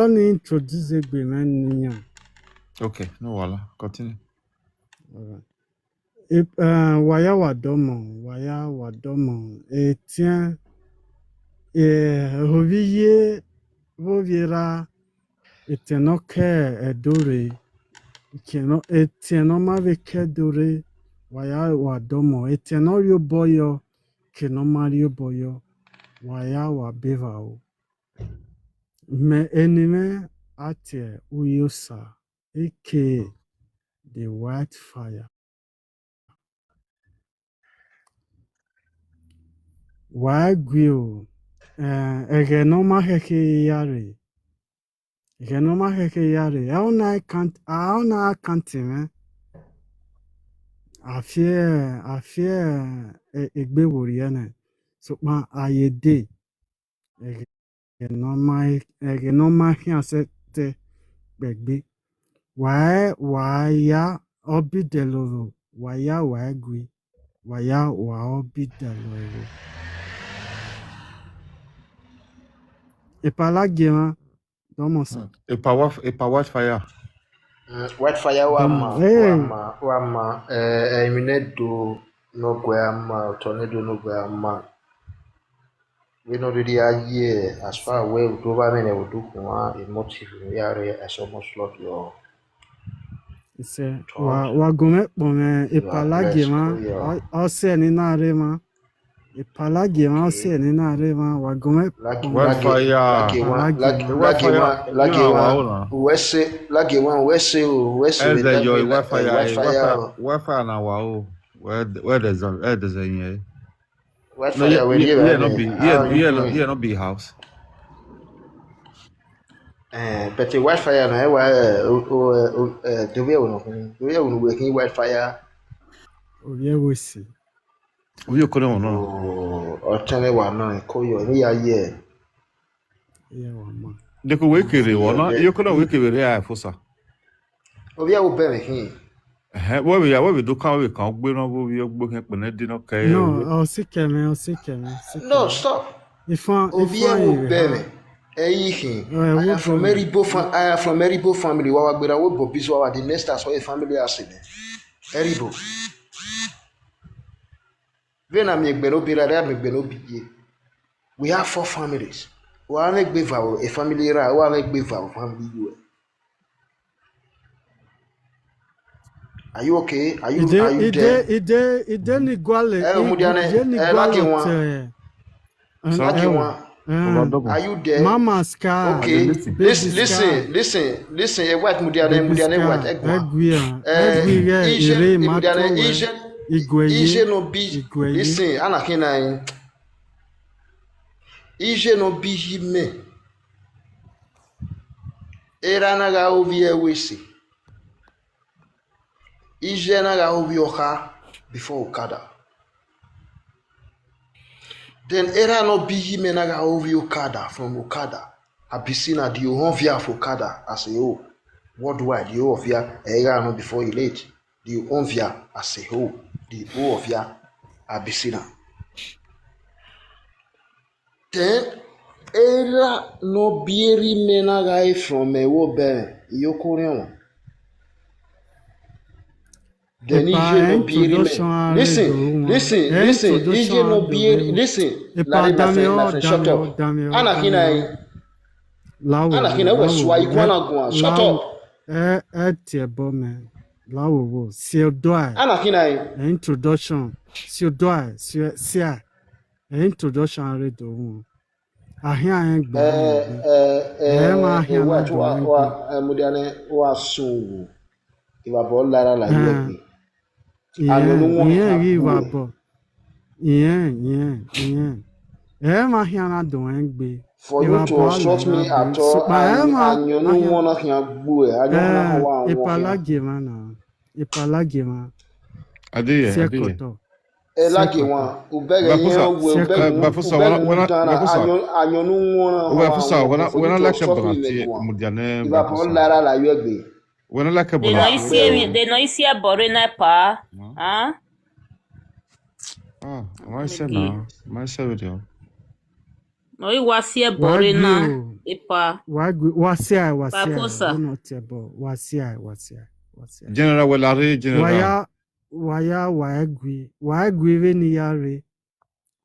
Don't introduce a man. Okay, no wala. Continue. Waya wadomo. Tiens, Rovier, Roviera, etenoke edore. Etieno maveke dore. Waya wadomo. Etienorio boyo. Kenomario boyo. Waya wabevao. Me enime atie uyosa. Eke the white fire. Wagyu. Egenoma heke yare. Egenoma heke yare. Aona kanti afie egbe woriene. So ma ayede. Egenoma hiasete begbe. Waya obideloro. Waya wagwi. Waya wa obideloro. Epalagema. Domosa. A power fire. White fire Domo. Hey. wama eminedo no guama tornado no guama. We know the idea as far away we do by many would do a motive we are as almost lot your Ise thought. wagume kpome You are blessed. Oh ipalagema yeah. ose ni narema ipalagema ose Okay. ni narema wagume kpome What fire? What fire na wow. Where there's a yeah. White No, fire when you not be house. but the white fire na the way we working white fire. oye wesi We could no. Or tell me one no call you any year. ye wama They could wake it or you could not wake it there for sir. Oh yeah, we bury him. What we do can't we can't we are booking Benedino okay. no osikeme No, stop. ifan bury. I am from Eribo family. Wawa gbera wo bobi so wawa the next as well family as Eribo. When I'm we have 4 families. Wa make be a family ra, wa make be family you. Are you okay? Are you there? ide ni gwale Are you there? Mama Sky. Okay. Listen. What Mudiane what Ije no be. Listen, Anakina. Ije no be hime. Era naga ovi ewesi. Ije naga ovi oka before Okada. Then era no be hime naga ovi Okada from Okada. Abisina the Ohonvia for Okada as a whole. Worldwide, the Ohonvia era no before he late. The Ohonvia as a whole. The Ohonvia Abisina. Then era no bieri menagai from a wobe yokoreon. Then Ije no bieri me. Listen. Ije no bieri. Listen. My friend, shut up. Anakina was why you wanna go. Shut up. Lawo Siodoi. Anakina. Introduction. Siodoi. Introduction redo. Ahia engbe. What Mudiane was so. If I bought Lara like you. For you to insult me at all, and you know one of your boo. I don't know how Ipalagima. Adi. Elagi one, ubega They know see a boring pa. Huh? My son video. Oi wasie borena epa. Wasia. Paposa. Not tebo. Wasia. General Welare, General. Waya waagwi veni yare.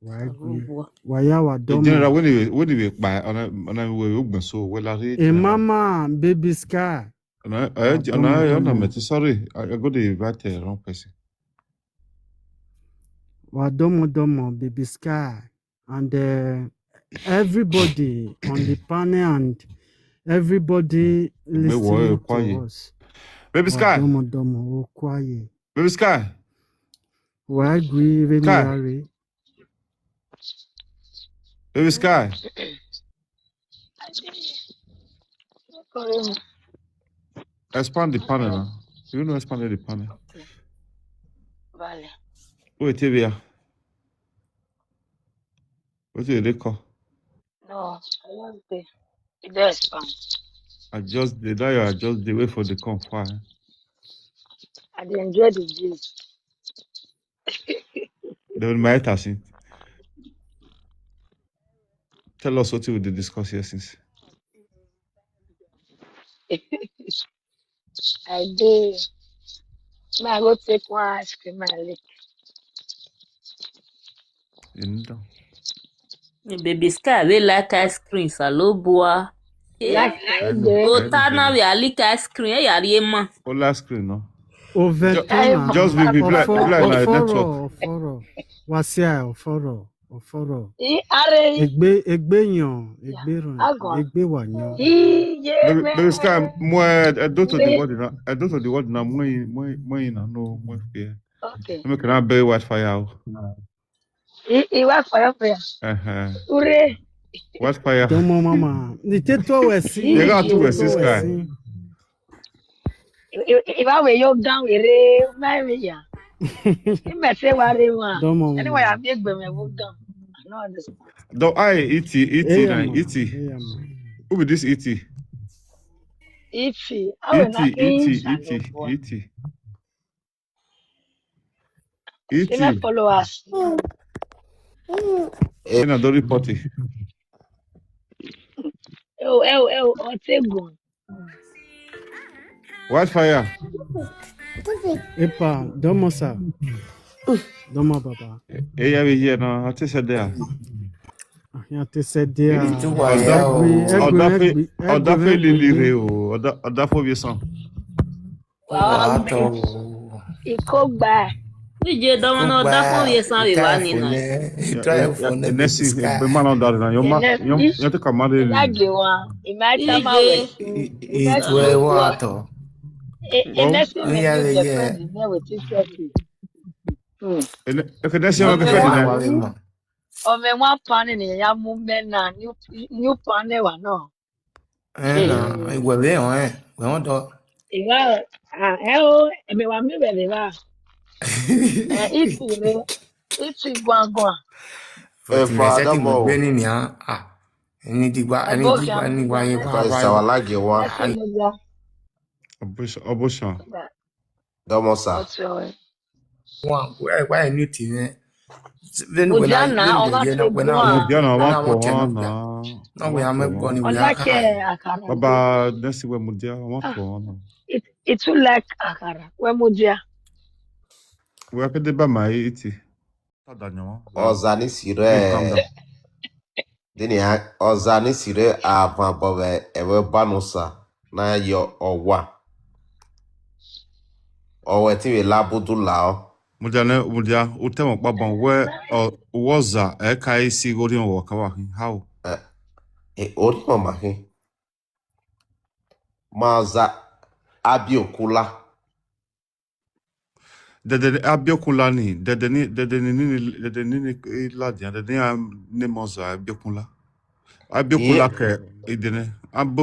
Waya wadoma. General, when you buy on a way, so Welare. Mama, baby sky. Sorry, I go to invite the wrong person. Wadomo, baby sky. And everybody on the panel and everybody listening to us. Baby Sky. Wadomo, quiet. Baby Sky. Waagwi veni yare. Baby Sky. Expand the panel now. You know expand the panel. Vale. Wait, TV. What do they call? No, I want the expand. I just the wait for the confine. I enjoy the juice. They will make us in. Tell us what you will discuss here since. I do. I go take one ice cream and lick. Baby Sky, we like ice cream, saloboa. Like Otana we like ice cream, yari ema. All ice cream, no? Overtona. Just be black network. Oforo. Egbeyan. Baby Sky, I don't to the word now. No, more fear. Okay. I can bear white fire. He work for you. Hooray. What fire? Domo mama. Ni teto wesi. You got to wesi Sky. If I were you down with it, my yeah. You may say what they want. Anyway, I beg them and walk down. I don't understand. Don't I eat. Who be this eat? Eat. Even followers. In a dory potty. Otego. What fire? Epa, domo sa. Domo baba. Hey, we here now. I just said there. I said there. Odafe lili reo. Odafo viesan. Ikogba. Nije domo no dafo yesan we ba ni na. Nesi, be man on that na. Yo te kamade. Imagine one. Imagine my It will water. Nesi Ome one pan in ya movement na new pan wa no. Well, we want to. Iwa eme wa mi be ba. Iti gwangwa. For setting burning ya. Any digwa Obosha. Domosa. Why new thing? Then when I Baba, that's where Mudia want it too like akara. Where Mudia? Where could they buy my iti? Ozani sire avant bove ewe banusa na yo owa. Owe ti we labudu lao. Mudia, utemo babon where waza kai si gorion wakawa. How? Orhionmwon mahi. Maza abiokula. Dede abiokula ni, dede ni ladia, dede ni moza abiokula. Abiokula ke idene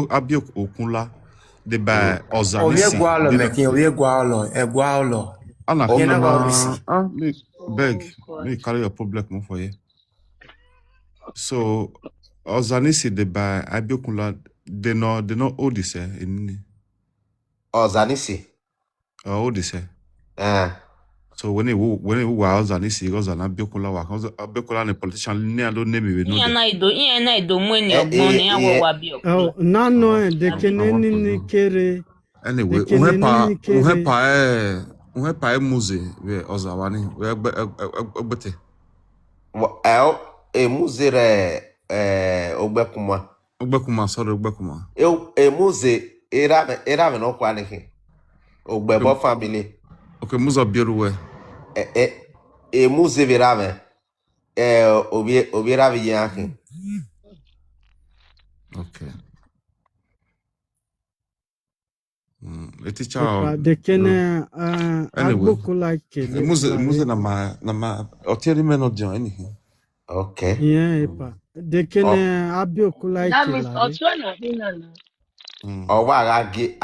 abiokula de ba ozanisi. Oye gualo. Ana me beg, me carry your problem for you. So ozanisi de ba abiokula de no odise in Ozanisi. odise. So when he was and he goes and Abiokola was Abiokola and a politician near don't name me. Iya na ido mweni ogbon ya wo wa bi okula. Oh, nano de keneni ni kere. Anyway, uhepa muze we ozawani we ogbete. Muze Ogbekuma, sorry, Ogbekuma. Muze era no kwanihi. Ogbebo family. Okay, muza bieruwe. Muze virame. Obiera viyahi. Okay. A teacher. De kene Anyway, muze na ma oteri meno jan anything. Okay. Yeah, epa. De kene Abiokula That means ikela. Otuana Hinana. Owa agagi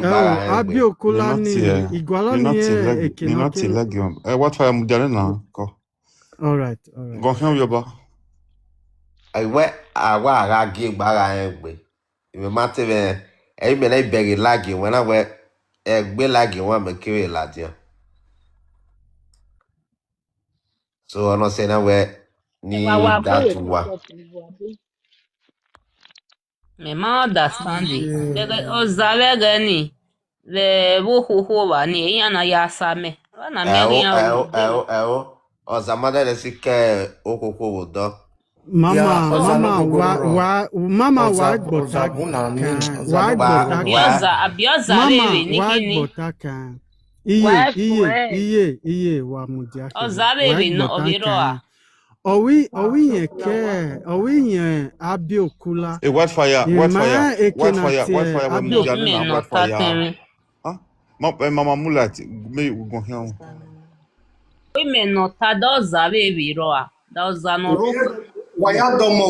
bara. Abiokula ni igwala ni ekena. Not illegal. What for mudale na ko. All right. Go hen yoba. Awa agagi bara egbe. Ibe mate be me na begi lagi when I we egbe lagi one me kiri ladia. So no say na we ni that one. Me ma understand it. Lege ozale gani. Le wo ho wa ni iya na ya same. Na me ya. Ozamada de sike okoko wodo. Mama wa gbota Abioza ni kini. Iye wa mudia. Ozale no obiro a. Owi yen Abiokula. What fire. What fire. Huh? Mama Mulat, me go hen. Women no ta ozale biro a. Oza no. Waya domo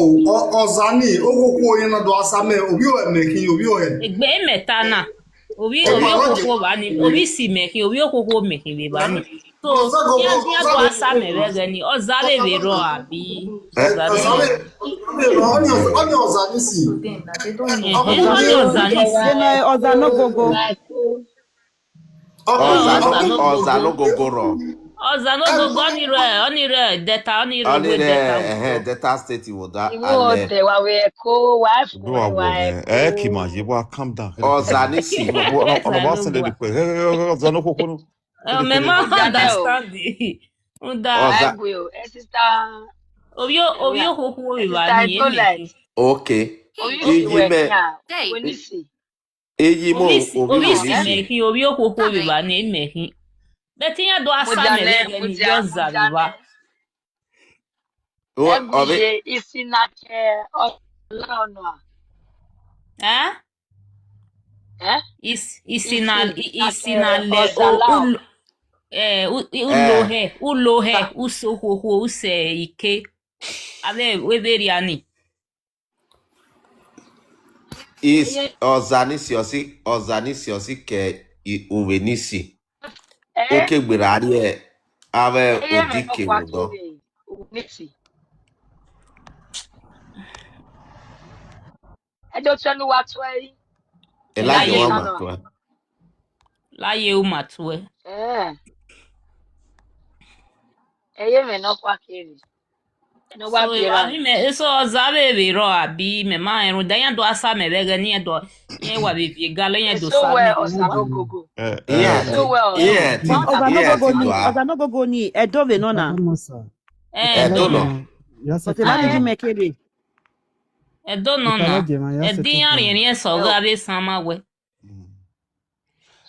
ozani ogoko yen na do asame obi o mekin obi o he. Egbe meta na. Obi okoko ba ni obi si mekin obi okoko mekin be ba ni. So ya do asame wege ni ozale biro abi. Oni ozani si. Oza Nogogo. Oza Nogogo. Oza Nogogo onire data data state woda. Iwo wa we ko wa fu wa. Kima yewa calm down. Ozani si. Ono send the request. Oza Nogogo. Me ma understand it. Unda sister Obi okoko we ba ni. Okay. Obi si mekin obi okoko we ba ni mekin. Beti ya do asame wege ni yoza biwa. Obi isinake olaonwa. Ulohe usohoho use ike. Ade weberiani. Is ozani si ke uwenisi. Oke gbere ari ave odike wodo. Edo twenu watwe. Elaje wa matwa. Laye u matwe. Eye me no kwa kiri. No wa bira. So ozabe biro abi me ma eru da yan do asa me wege ni do yen wa be galo yen do sa me. Oza Nogogo. Oza Nogogo ni edove no na. Edo no. Otemani mekebe. Edo no na. Edin ari ni so ga be sama we.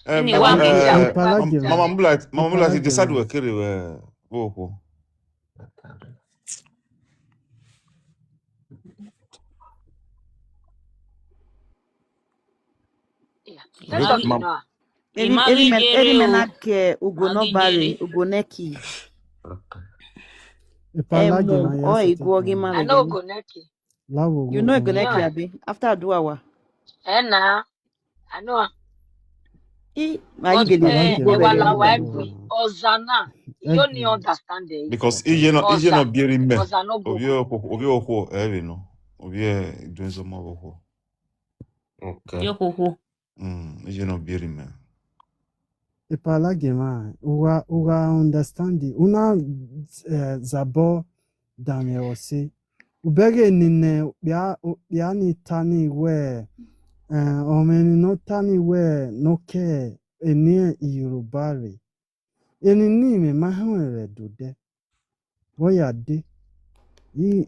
Mama Mulat decide we kere we wo. Eri menake ugonobare ugoneki. Iguogi male. I know ugoneki. You know ugoneki abi after aduawa. Na I know. Ozana. You don't understand it. Because you know beari me. Obi okwo no. Obi dozo ma okwo. Okay. Yo koko. You know beari me. epalagema uga understanding una zabo dame ose ubege nine ya ni tani we omeni no tani we no ke eni yorubare eni ni me mahwere dude boya de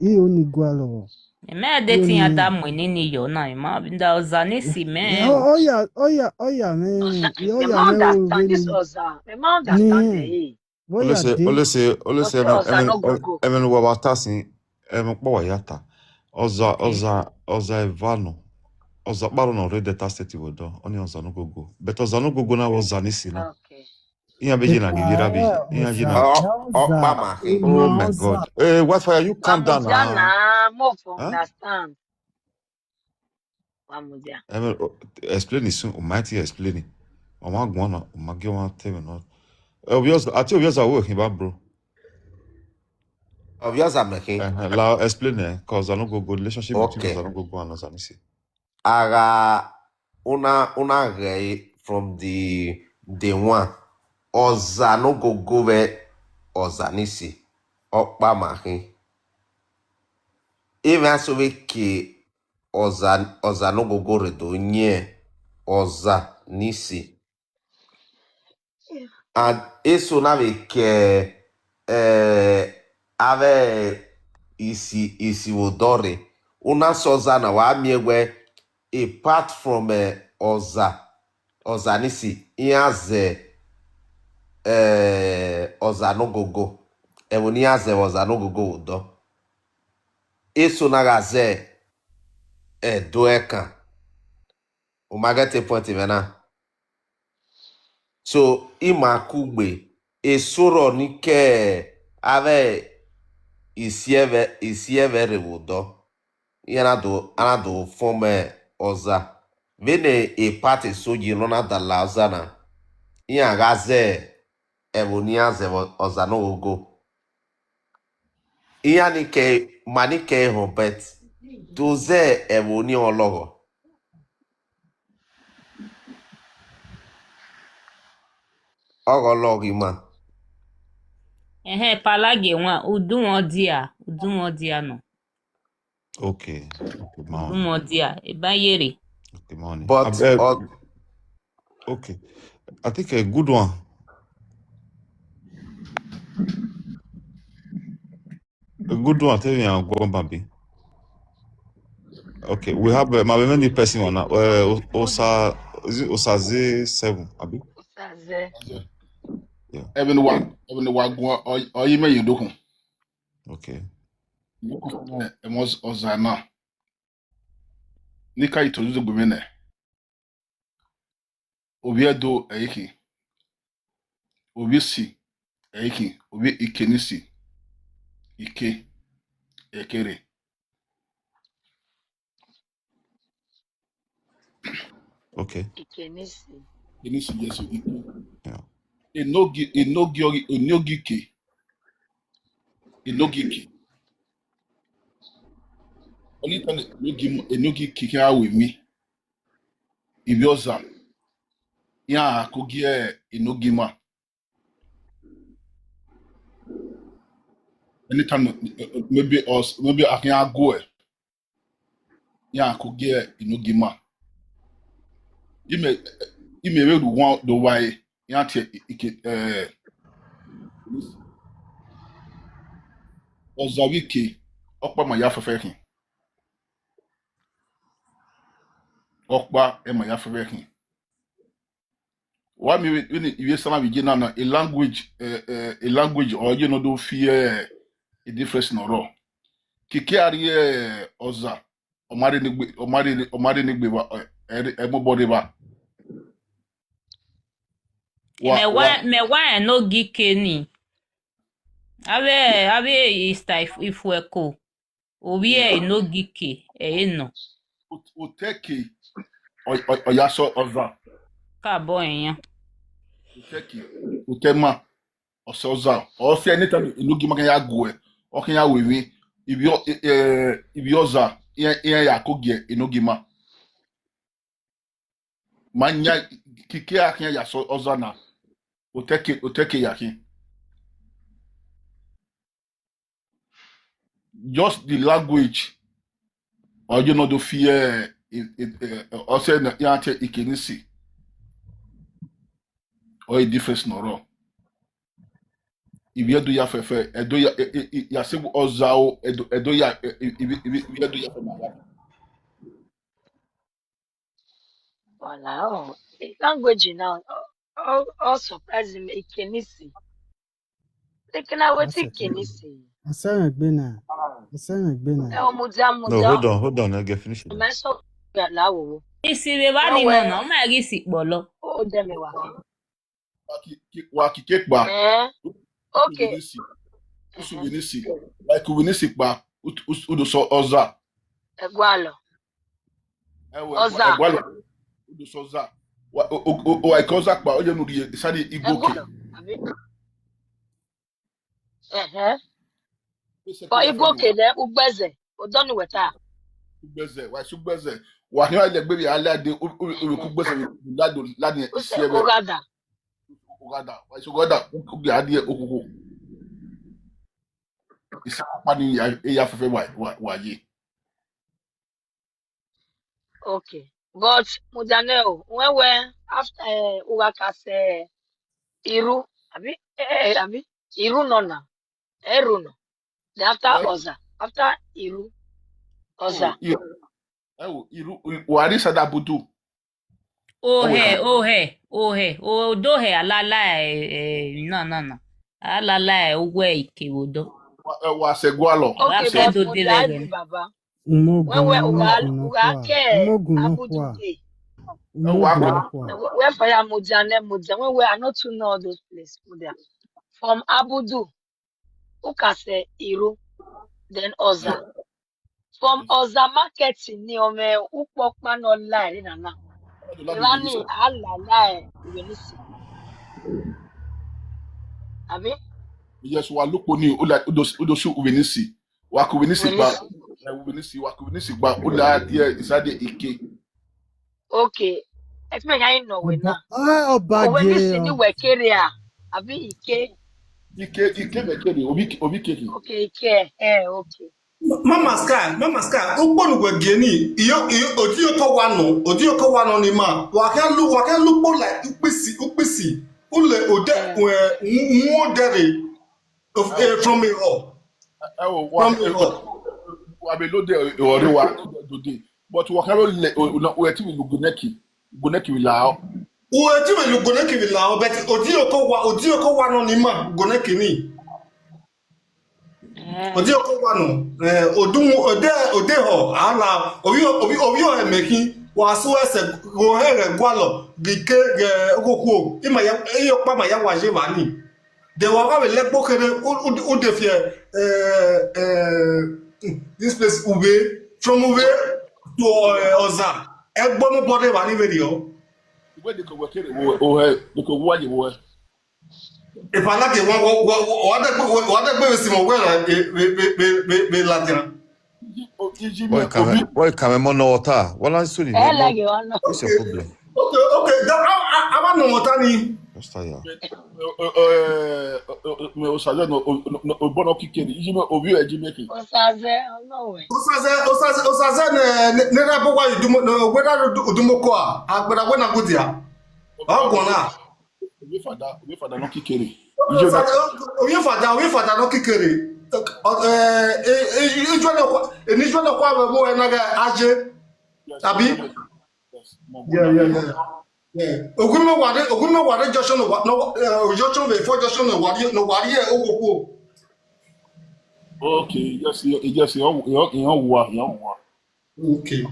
i oni gwalo Me de tinha da mwenini yo na ma binda ozani si me. oya me Me understand this Oza. Me understand the. boya de Olese Oza no go. emen wabatasi emekpo wayata. Oza evano. Oza kparo no re data state wodo. Oni oza no gogo. But oza no gogo na oza nisi no. Okay. Iya beji na givira beji. Iya jina. Okpa mahi. Oh my God. Wildfire, you calm down now. Wamujana, more for understand. Wamuja. Explain it soon. Almighty explain it. Oma gwana. Oma ge wan tell me no. Ati obviously working about bro. Obviously making. La explain it. Cause I no go relationship between us. I Okay. no go and Zanisi. Aga una rei from the day one. Oza no go be ozanisi. Okpa mahi. Even so we ki oza no go redo nye oza nisi. And eso na we ke ave isi wodore. Una soza na wa miegwe apart from oza nisi iaze oza no gogo. Ewo ni aze oza no gogo udo. Eso na gaze doeka. Umagete point vena. So ima kugbe esoro nike ave isieve rewodo. Anado forme oza. Vene e parte soji nona da lauzana. Iya gaze evonia ze oza no ogo. Iya nike manike hobet. Doze evonia ologo. Ogologi ma. Palage wa udu won dia no. Okay, man. Udu won dia e ba yere. Okay, man. But okay. I think a good one. A good one. Tell me I'm going baby. Okay, we have many person on that. Osaze 7, abi? Osaze. Yeah. Even one or you may you do. Okay. Emos Ozana. Nika itozuzo gumene. Obi edo eiki. Obi si eiki. Obi ikenisi. Ike. Ekere. Okay. Ikenisi. Ikenisi yes ike. Yeah. Enogike. Only time enogike kia with me. Ibioza. Ya kugie enogima. Anytime maybe I can go. Ya kugie enogima. Ime we do want the why ya te Ozawike okpa ma ya fefekin. Okpa e ma ya fefekin. Why me when you sama begin na a language or you know do fear a difference no ro. Kiki ari oza omare ni gbe ba everybody ba. Me wa no gike ni. Ave ista ifueko. Obi e no gike e no. Uteki oyaso oza. Ka bo eyan. Uteki utema oza. O fi anytime inugi maka ya gwe. O kan ya wewe. Ibi oza ya kogie inugi ma. Manya kike akan ya so oza na. Oteke yaki. Just the language, or the fear. Also, yante ikenisi or a difference noro. If you do ya fefe, edo ya sebu ozao, edo ya if you do ya fefe. Wow. The language now, all surprising. Ikenisi. Taking out what Ikenisi. Asamegbena. No, Muda. hold on, I'll get finished. Meso ya lawo. Isi be ba ni no no ma gi si polo. Oh, dem waki. Waki cake ba. Okay. Usuwenisi. Like uwenisi ba. Udo so oza. Egwalo. Oza. Egwalo. Udo so oza. O aikoza ba oje no die sadi igoke. For igoke le ugbeze. Odoni weta. Ugbeze. Wa sugbeze. Wa ni ale gbe bi alade ukugbeze ladi isiebe. Ogada. Wa sugoda ugi adie okuku. Isapani ya fefe wa ye. Okay. But Mudaneo, when after Urakase Iru, abi Iru nona, Eru no. Then after Oza, after Iru, Oza. Iru wari sada budu. Ohe, odo he alala no. Alala ugwe ikewodo. Wa segwalo. Okay, but Mudai Baba. When we Urake Abudu Day. Where for ya Mudane, when we are not to know those places. From Abudu, Ukase Iru, then Oza. From Oza market ni ome Upokman online na. Rani alala Uwenisi. Abi? Yes, wa lupo ni udosu Uwenisi. Wa Uwenisi ba. Uwenisi ba ula die isade ike. Okay. Ekme ya no we na. Obage. Uwenisi ni wekere a. Abi ike. Ike mekere obi keke. Okay, ike. Okay. Mama Sky, ukponu gwe geni, iyo odioko wano ni ma, wake lupo like ukpisi, ule mwodere from a hall. From a hall. Wabe lode ori wa today, but wakaro le ueti with Guneki wilao. Ueti with Guneki wilao, but odioko wano ni ma, Guneki ni. Odioko wano, ode ho, ala, obi emeki, wasu ese, gohere gwalo, gike gokuo, iyo kpama ya waje wani. De wakawe lekbo kere, udefie, this place Ube, from Ube to Oza. Egbono bode wani video. Ube deko wakere ohe, deko waje wohe. If I like it, what the simo wela be latina. Why come mono water? Well, I saw it. What's your problem? Okay. I want no motani. Just tire. Me osaze no bono kikeri. Ijime obi ejimeki. Osaze no way. Osaze ne rabo wa idumo no weda udumo ko a agbara we na godia. Ogona. Obi fada no kikeri. Obi fada no kikeri. Ijwe no kwa mo enaga aje. Abi? Yeah. Ogunme wade Joshua no Joshua before Joshua no wade ogogo. Okay, yes, you. Okay.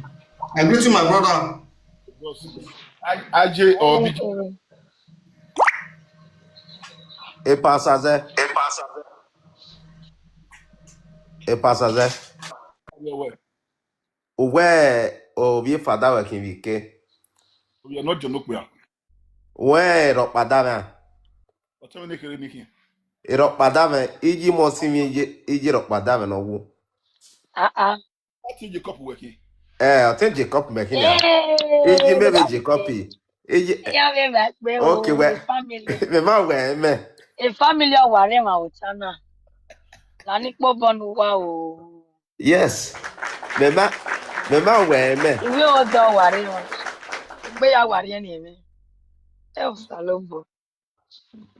I greet you, my brother. AJ or BJ. E passaze. Uwe obi fada wa kinvike. We are not Jonokwe. We rock padame. What's your name? Rock padame. Iji mosimi iji rock padame no wu. I think you copy working. I think Jacob making it. Iji maybe Jacob. Yeah, me back me Okay, oh, well, a family. me ma we me. A family of ware ma utana. Lani po bonu wa o. Yes. Me ma we me. Iwe odo ware ma. Gbe ya ware ni me. E o salombo.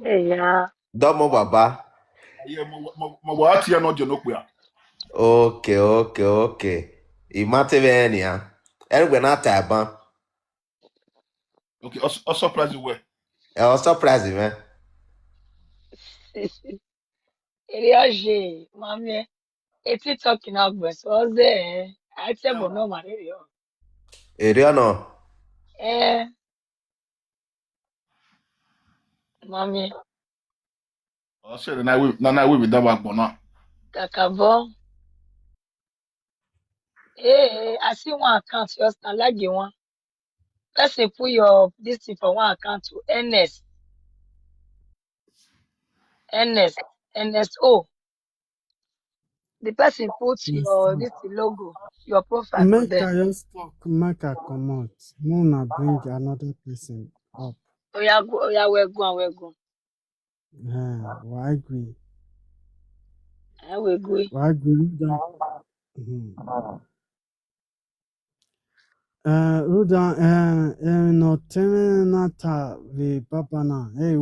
Eh ya. Domo baba. Yeah, my what you not Jonokwe. Okay. Imate be ni ya. Erwe na taiban. Okay, also surprise you where. E o surprise me. Eri oje, mami. Eti talking out gbe so ze. I tell mo no mare yo. Eri ono. Eh, mami. I said na we with that back bona. Kakabo. I see one account just I like the one. Person put your this thing for one account to NSO. The person puts your this thing logo, your profile for Make there. I just talk, make I come out. Mona bring another person up. Oh yeah, we're going. Why agree? We're going. Why agree? Ruda, no teme nata vi papa na. Hey,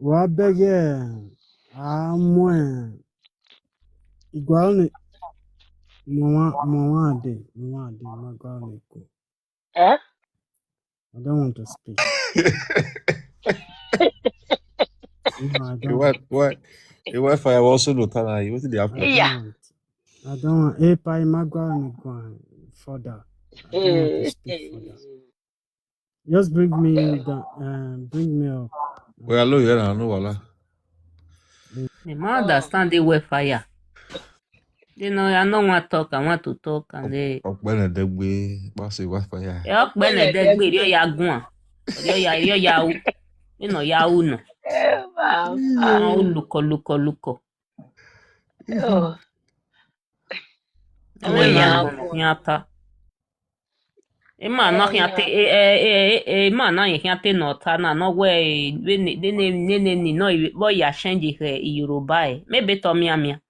wa bege, mwe, igual mwa ade, magwale ko. Eh? I don't want to speak. No, I don't. What? Wi-Fi also no tana. What did they happen? Yeah. I don't want. Hey, pa magwale go further. I don't want to speak further. Just bring me down, bring me up. Well, hello, yeah, no wala. Me ma understand the way fire. You know, I don't want to talk. I want to talk, and they. Ọ̀pẹ̀lẹ̀ dẹ́gbẹ́ pàṣẹ Wi-Fi ya. Yo bene degbe yo ya gun. Yo ya u. You know ya u no. Wow. Luko. Oh. Ewe Yeah. hiata. Ema na hiate ema na hiate no ta na no we ne ni no bo ya change he Yoruba e. Maybe to mia.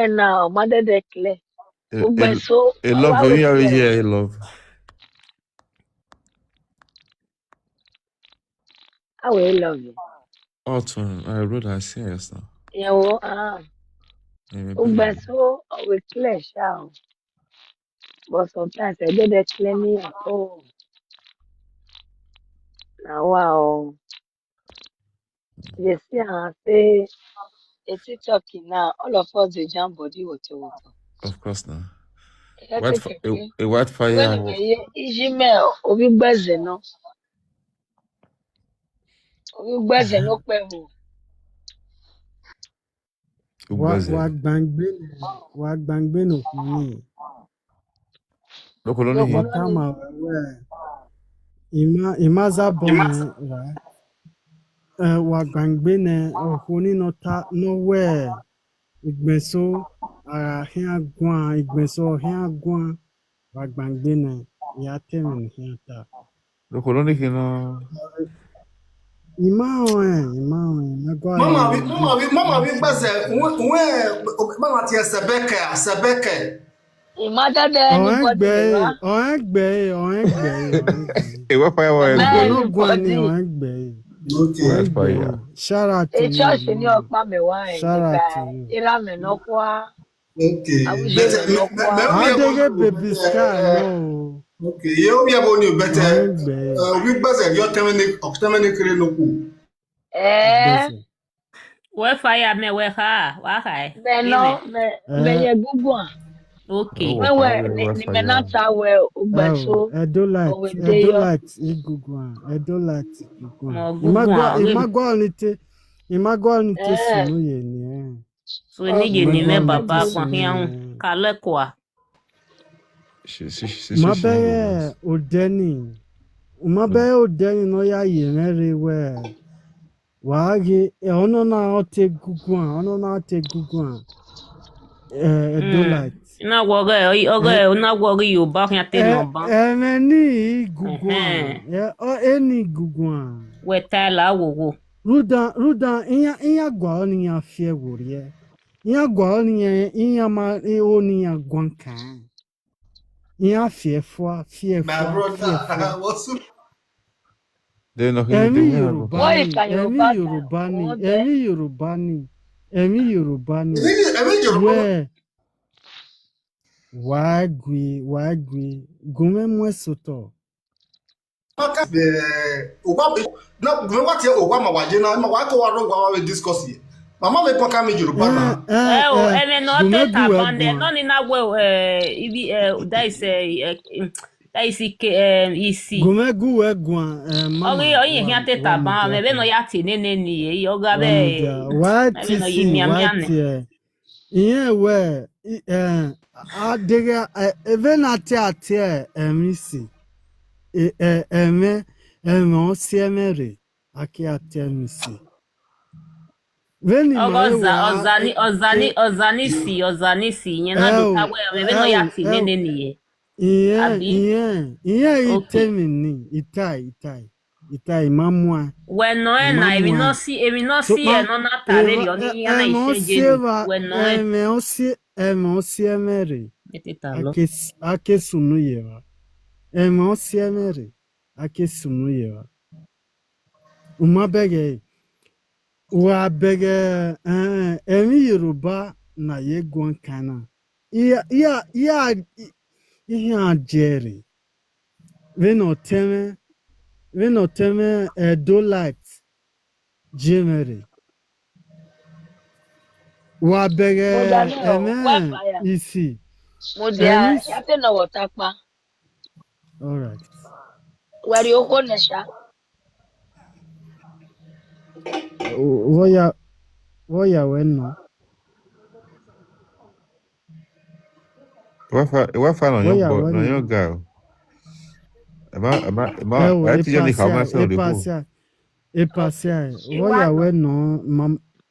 Now, mother declare. Ugbe so. A love, you have here, a love. I will love you. Autumn, I wrote that serious now. Yeah, Ugbe so we clear shout. But sometimes I don't declare me at all. Now, wow. They see and say, it's talking now. All of us, they jump body, water. Of course now. A white fire. When we email, Obi Baze, no. Obi Baze, no, Peru. Wagbangbe no kuni. Lokoloni hi. Kama wewe. Imaza bone, right? Wagbangbe ne okuni no ta no we. Igbeso ahia gwan, igbeso ahia gwan. Wagbangbe ne ya teme hiata. Lokoloni hi no. Mama we baze mama tia sebeke. Imagine anybody, right? What fire was it? Shout out to you. Church you. in your family, why? Shout out to you. Irame no kwa. Okay. How they get baby sky? No. Okay. You be able to better. We baze your terminate no ku. We fire me we ha. Wa hai. Me ye gugu. Okay. Ni menata we ugbeso. Edolite igugwa. Imagwa nite sunu ye ni. So ni ye ni me baba kwa hian kale kwa. Mabe odeni no ya yere we. Wage ono na ote gugwa. Edolite. Na gwoge Yoruba kan te no ban. Ni gugwan. Eni gugwan. Weta la wowo. Rudan iya gwa ni ya fie worie. Iya gwa ni iya ma oni ya gwankan. Iya fie My fie brother, what's up? They know him. Emi They have What if can Yoruba Emi Yorubani. Where wagwi gume mwesoto. No, what you Obama wajina, ma wako waro wa we discuss here. Mama me paka me Yoruba na. Ene no te tabande no ni na ibi that is isi. Gumegu egwa mama. Oyin hian te taban me be no ya ti nene ni oga be. What Iye we adega even ate emisi eme osiemere aki ate emisi. Veni ozani si yen na do tawe me be no ya ti nene ni Iye itemi ni itai mamwa. We no na ebi no si e no na tare ri oni ya na iseje we no Emosiemere ake sunu yewa. Emosiemere ake sunu yewa. Umabege wa bege emi Yoruba na ye gwan kana. Iya Jerry. Veno teme Dolite Jemere. Wa bege isi. Mudia yate na watakpa. All right. Where you go nesha? Woya weno. What fan on your girl? I think you come and say the Epasia. Woya weno.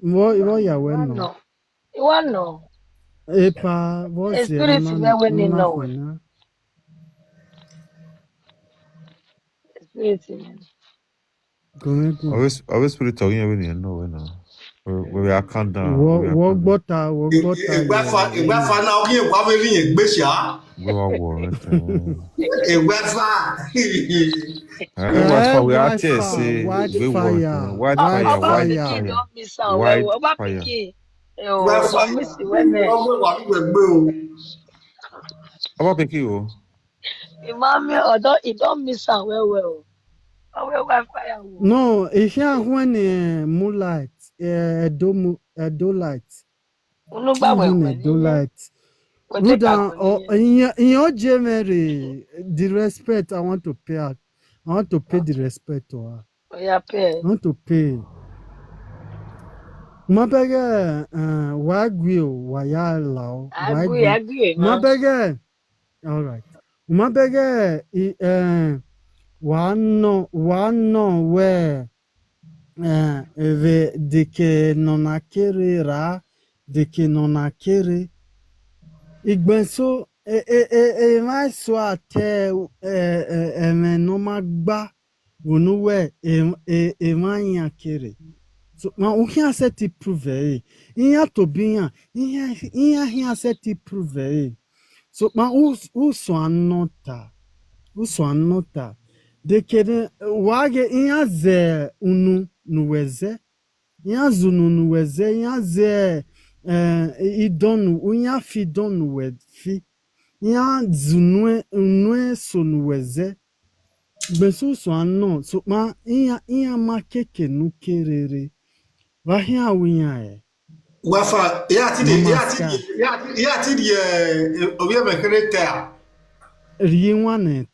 Woya weno. Iwano. Epa voice Spirit me when no. Spirit me. Always put it talking when you know when we are count down. Wo gbota. Igbafa na ogi igba me rin egbesha. We are war. Igbafa. We are say white fire. About Peki o. Imami odo it don't miss am well. White fire. No, here when moonlight, Dolite. Dolite. Ruda, in your January, the respect I want to pay out. I want to pay the respect to her. I want to pay. Mabege, wagwio, wayalao. Agree. Mabege, all right. Mabege, one where deke nonakere ra, deke nonakere. Igbenso, mai so ate, eme no magba, wunuwe, mai kere. So, ma uhi se ti prove, inya to biya, inya se ti prove. So, ma uso anota. Dekede wage inya ze unu nuweze. Inya zunu nuweze, inya ze idonu, unya fi donu wefi. Inya zunue so nuweze. Besu so anno. So ma inya ma keke nukerere. Vahia winya Wafa ya ti di obi me kreta. Riwane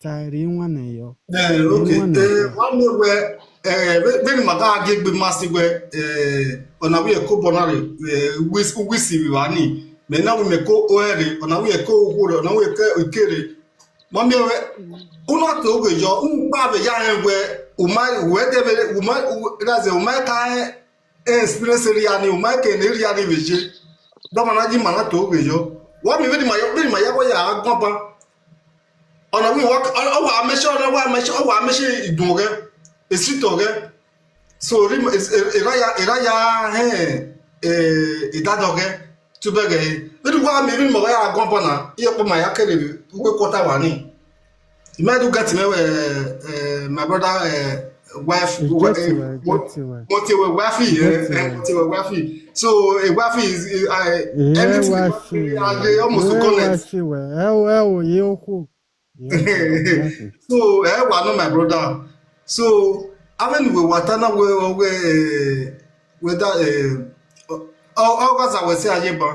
yo. Okay. One where very maga gbe masi we ona we ko bonare wisi we wani. Me na we me ko oere ona we ko huro ona we ke ikere. Mami we una to go jo pa be ya we umai we de umai that's umai ka experience ri ani umai ke ne ri ani veje. Do mana ji mana to go jo. What me very my ya gbon ọ̀nà wíwọ́ ọwọ́ amẹ́ṣẹ́ ọ̀nàwọ́ amẹ́ṣẹ́ ọwọ́ amẹ́ṣẹ́ ìdùn rẹ̀ èsìtọ̀ rẹ̀ so ìráyà ìdádọ̀ rẹ̀ tó bẹ̀rẹ̀ yìí nínú wá mi rí mọ̀rẹ́ àgọ́bọ̀ náà iye pọ̀ màá yá kéré wípé kọ́tà wà ní ìmẹ́dù gẹ̀tì mẹ́wẹ̀ my brother wife mo ti wẹ̀ wáfì so a wáfì is everything almost connect. So my brother. So having we watana we that all guys I will say ayeba.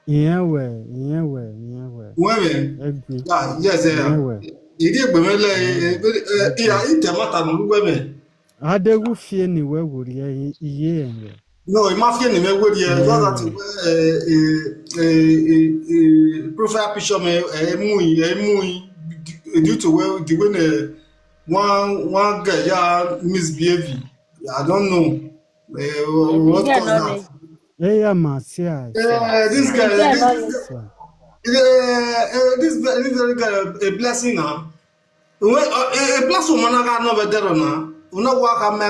Yeah. Yes Idi egbemele itemata no luwe Adegu fie ni we wori iye enwe. No, it must be in the way that profile picture me due to the way one guy misbehaving. I don't know what caused that. Yeah, Marcia. This guy, this guy, a blessing now. A blessing, man, I got no better now. Una waka me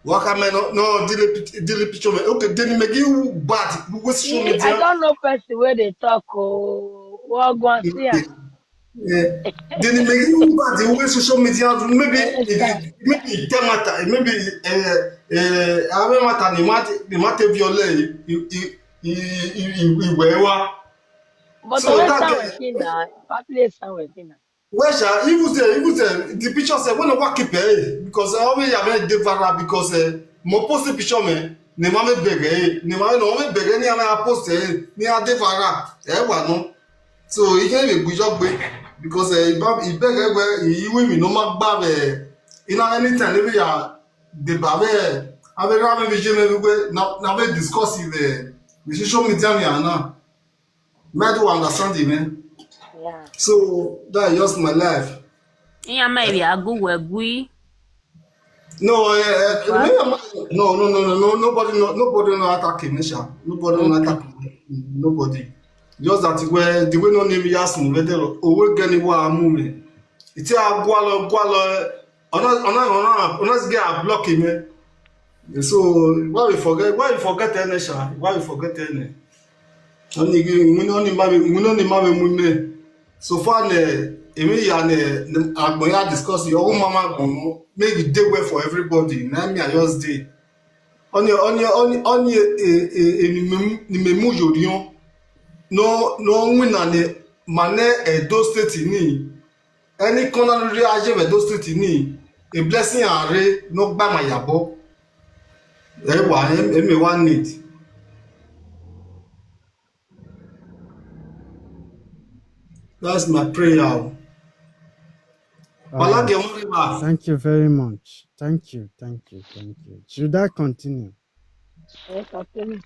waka me no dili picture me. Okay, then make you bad. I don't know person where they talk. Oh, what go and see? Yeah. Then make you bad. The way social media maybe temata maybe ave mata ni mate violé iwewa. But so that working now, place working now. Well, even the picture say when I walk keep because I always have the vara because mo post the picture me ni ma me bege ni ma no me bege ni ma post ni a de vara wa no so he can be good job because he bege we mi no ma gba be in anytime we ya the babe ave ra me vision me we na we discuss the social media me na me do understand it man. Yeah. So that is just my life. Yeah, maybe I go where we. No, nobody no attacking me, sha. Nobody no attacking nobody. Just that the way no name yas no better. Owe gani wa amu me. Iti a gwalo ona get blocking me. So why we forget any sha? Why we forget any? Only we no ni ma me. So far emi ya agboya discuss your own mama go make it dey well for everybody. Na me I just dey. Oni ni memu yorion. No win na ne mane Edo State ni. Any corner re aje Edo State ni. A blessing are no gba ma yabo. Wa emi wan need. That's my prayer. Thank you very much. Thank you. Should I continue? Yes, continue.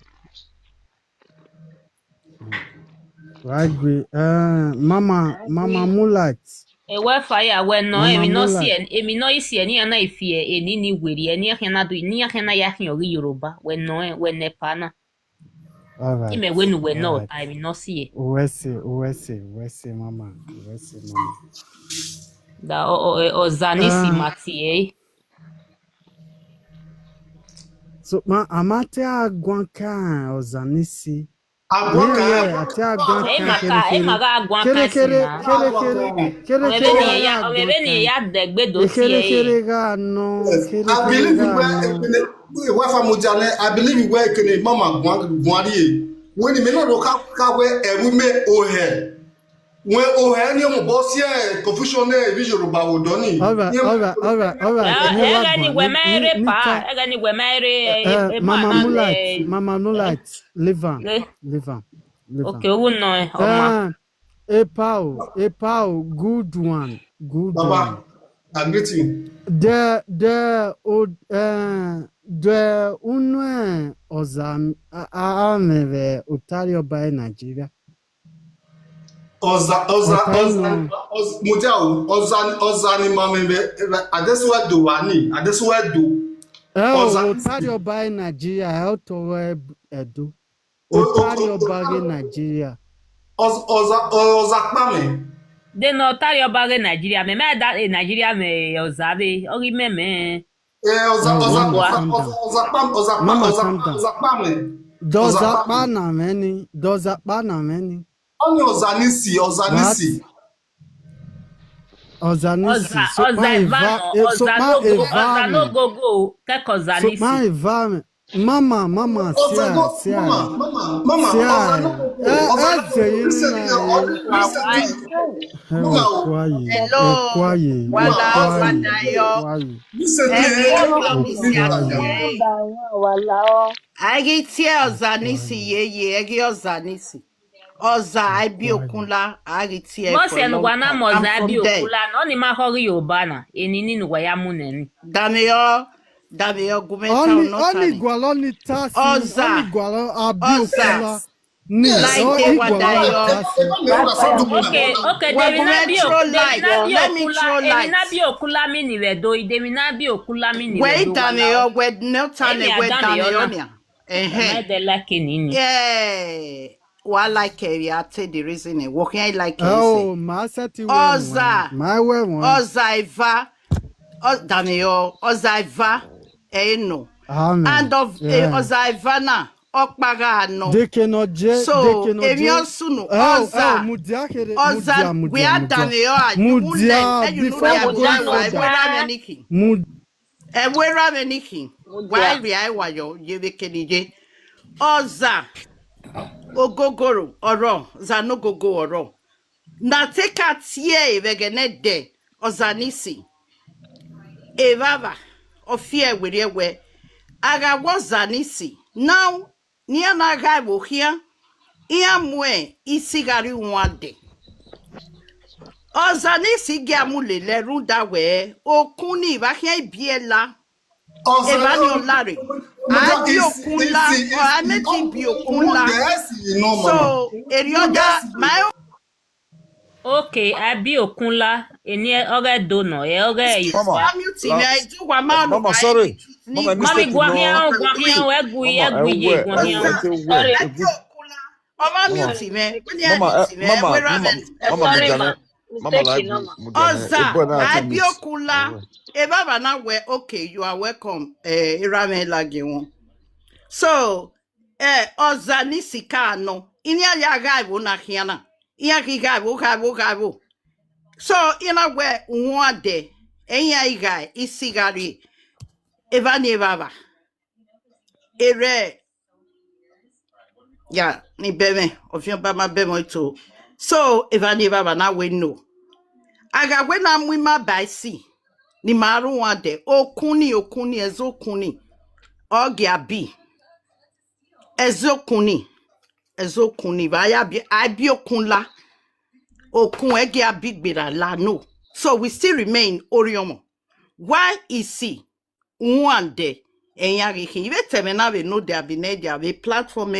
Right, great. Mama Moonlight. Ewe fire we no emi no isi eni ana ifie eni ni weri eni ahena do ni ahena ya hin ori Yoruba we no we nepa na. All right. Ime we no we no I no see. We see mama. Da o zanisi mati So amate agwanka o zanisi. Agwanka ate agwanka maga agwanka kere ya degbedo kere ga no I believe where can mama gwari when me no ka we ewu me ohe when ohe ni mo boss here confusion e bi Yoruba odo ni all right egani we mere mama Moonlight leave am okay who know oma Epao good one Baba I greet you the unwe ozam amere Ontario by Nigeria Oza ni mamembe adeswa do wani adeswa do Ontario by Nigeria how to Edo Ontario by Nigeria Ozakpame. De no tari obare Nigeria me da Nigeria me ozabe ori meme. Mama, calm down. Ozakpame. Dozakpana many. Only Ozanisi. What? Ozanisi. So my Nogogo, take Ozanisi. So my environment. Mama, Mama. Hello. Agiti Ozanisi ye egi Ozanisi. Oza Ibi Okunla agiti e for long time. I'm from there. No ni ma hori Yoruba enini nuwa ya muneni. Dameyo gumeta Only gwaloni tasi. Only gwaloni Abi Okula. Like wadayo. Okay, let me okula mini redo. Demi na bi okula mini redo. Wait, Dameyo, wait, no time, wait, Dameyo. Yeah. Well, like I take the reason. Walking I like oh, my seti Oza. My way one. Ozaiva. Dameyo. Ozaiva. No. And of Ozaiva na. Okpaga no. So, Emio Sunu. Oza. Oza. We are Dameyo. Mudia. Where Meniki. Why we I wa yo. You be kenije. Oza. Ogogoro oro Nogogo oro na teka tie vegene de Ozanisi evava ofie werewe aga wozanisi now nia na ga bo hia ia mwe isigari wande Ozanisi gamule le runda we okuni ba hia biela evani olare Abi Okunla, or I met him be Okunla. So, Erioda, my okay, Abi Okunla, eni oge dono, oge Mama, sorry. Mama, Mami guahian, egui. Abi Okunla. Eva na we okay, you are welcome. Irame lagi. So, Ozanisi kano. Inya ya gaibu na hiana. Inya ki gaibu. So, ina we wade. Enya igai isigari. Eva ni baba. Ere. Ya, ni beme. Ofio bama bemo ito. So, eva ni baba na we no. Aga we na mwima baisi. Ni maru wade. Okuni ezokuni. Ogi abi. Ezokuni vaya abi okunla okun ege abigbera la no. So we still remain Orhionmwon. Why is he one day enyari he even temena we know there be a platform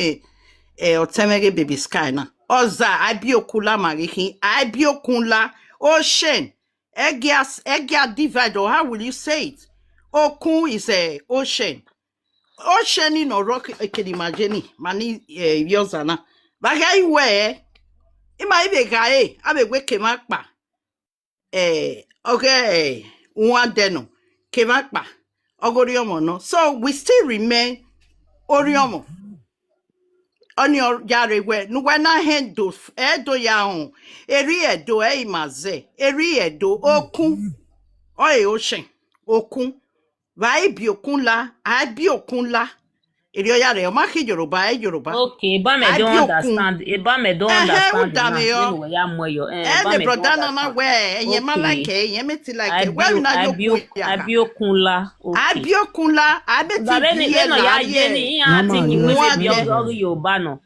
otemege baby sky na oza abi okula marihi abi okunla ocean ege divide or how will you say it? Okun is a ocean. Ocean in or rock imagine mani yozana. Baga iwe ima ibe gae abe we kemakpa okay one deno kemakpa Orhionmwon no. So we still remain Orhionmwon. On your yare we no na hendo edo ya hon eri edo imaze eri edo okun ocean okun vai bi okunla abi okunla. Yoruba, okay, but me don't understand. Don't understand. The brother na where and like Abi Okunla. Abi Okunla, I bet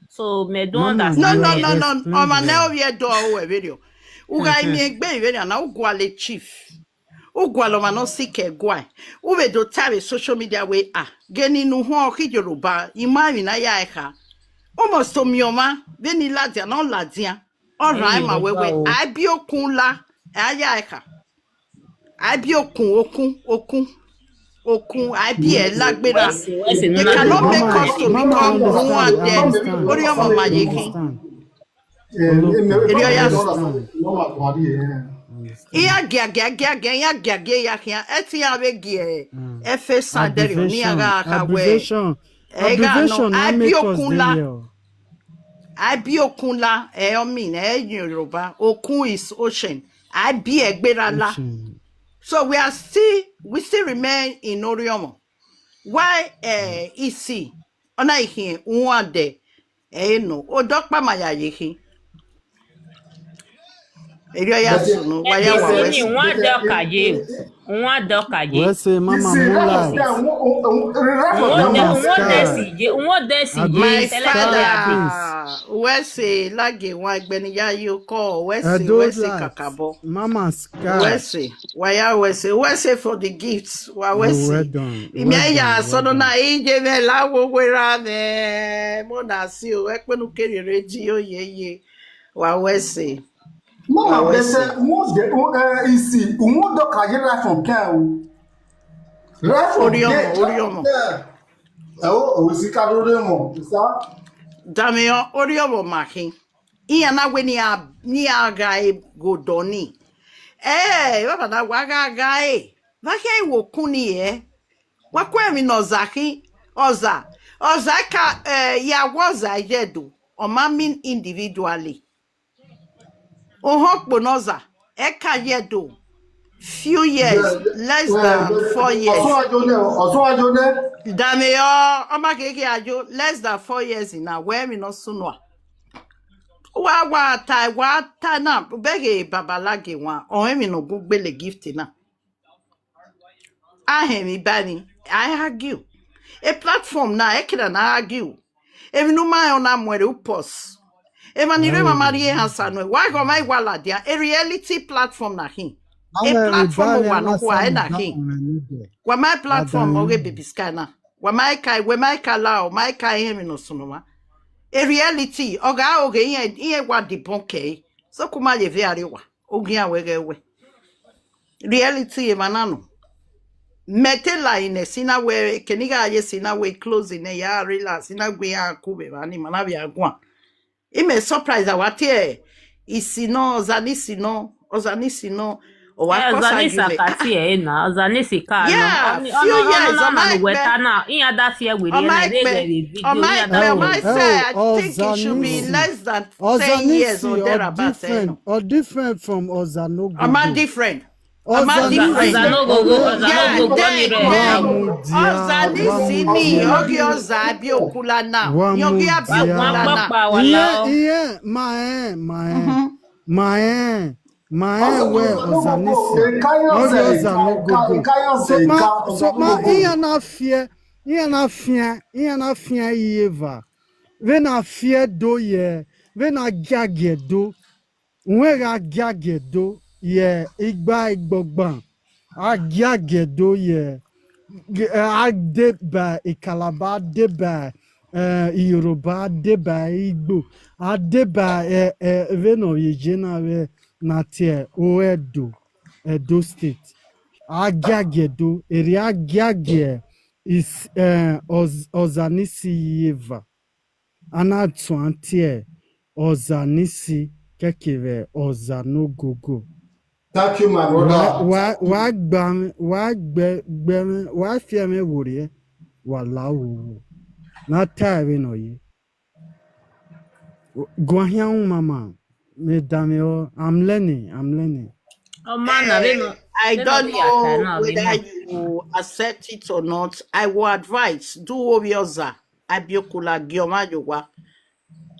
so me don't understand. No. On my now we do video. Uga me egbe video na ugwale chief. Ugwalo mano sike gwa. Ube do tare social media we geni nu ho ki Yoruba imami na ya eka. Almost to mioma veni ladia no ladia. Alright ma wewe abi okunla ya eka. Abi okun abi e lagbera. They cannot make us to become one then. Orhionmwon mayekin. Area ya Understand. iya gia eti ya be gie efe sanderio ni aga aka we ega no Abbreviation, I make us dey here. abi okun la omi na Yoruba okun is ocean abi egberala. Ocean. So we still remain in Orhionmwon. Why isi ona ihe nwade no odokpa maya yehi area ya sunu waya wa Edisi ni west. nwa dokaje. Nwa dokaje. Where say Mama Moonlight, Mama Sky, Nwa desi My je Sky telegraphy. Prince, Wese lage wa gbeni ya yoko Those wese lights, kakabo. Mama Sky. Wese for the gifts wa Oh, well wese. done, well Imi ya done, well sono done. na ije me la wo wera me mo na si o ekpenu kerere ji oyeye wa wese. Mama bese ici on doit cahier la fontaine la fontaine Orhionmwon. oh ici Orhionmwon c'est ça Damio Orhionmwon mahi. Iya na we ni aga godoni. Baba na waga gae. Vake wo kuni wakwe mi no zaki oza. Oza ka ya waza yedu. Oma mean individually. Ohokpo noza. Eka yedu. Few years, less than 4 years. Oso ajone Damio, oma keke ajo, less than 4 years in a where mi no sunwa. Wa ta na bege babalage wa. Ohe mi no gugbele gift na. Ahemi bani, I argue. A platform na ekira na argue. Emi no mai ona mwere upos. Ema ni rema marie hasanwe. Why go my wala dia? A reality platform na hin. A platform wa no kwa na hin. Wa my platform oge baby sky na. Wa my kai lao, my kai hemi no sunoma. A reality oge iye wa debonke. So kuma ye ve wa. Ogi awege we. Reality e manano. Metela ine sina we keniga ye sina we close ine ya relax sina gwe ya kube bani mana bia gwa ime surprise awate isino ozanisi no o wa kosa Zanisa yule kati na zanisi ka no. yeah few years no on my weta na. Iya da fear we na video. on my say I think it should be less than 10 years or thereabout. Or different from Ozanogo. Am I different? Nogogo Ozanisi ni ogi ozabi okula na. Yogi abi okula na. Yeah, my where Ozanisi. Ogi Ozanogo. So ma iya na fear yeva. Vena fear do ye, vena gage do. Nwera giagedo ye igba igbogban agiagedo ye adeba ikalaba adeba Yoruba adeba Igbo adeba veno yejena we natie Edo State agiagedo eri agiage is Ozanisi yeva anatu antie Ozanisi Kekere Ozanogogo. Thank you, my brother. Why fear me worry? Wallahu. Not tiring or ye. Go here, mama. I'm learning. Oh man, I don't know whether you accept it or not. I will advise do obioza abiokula gioma yowa.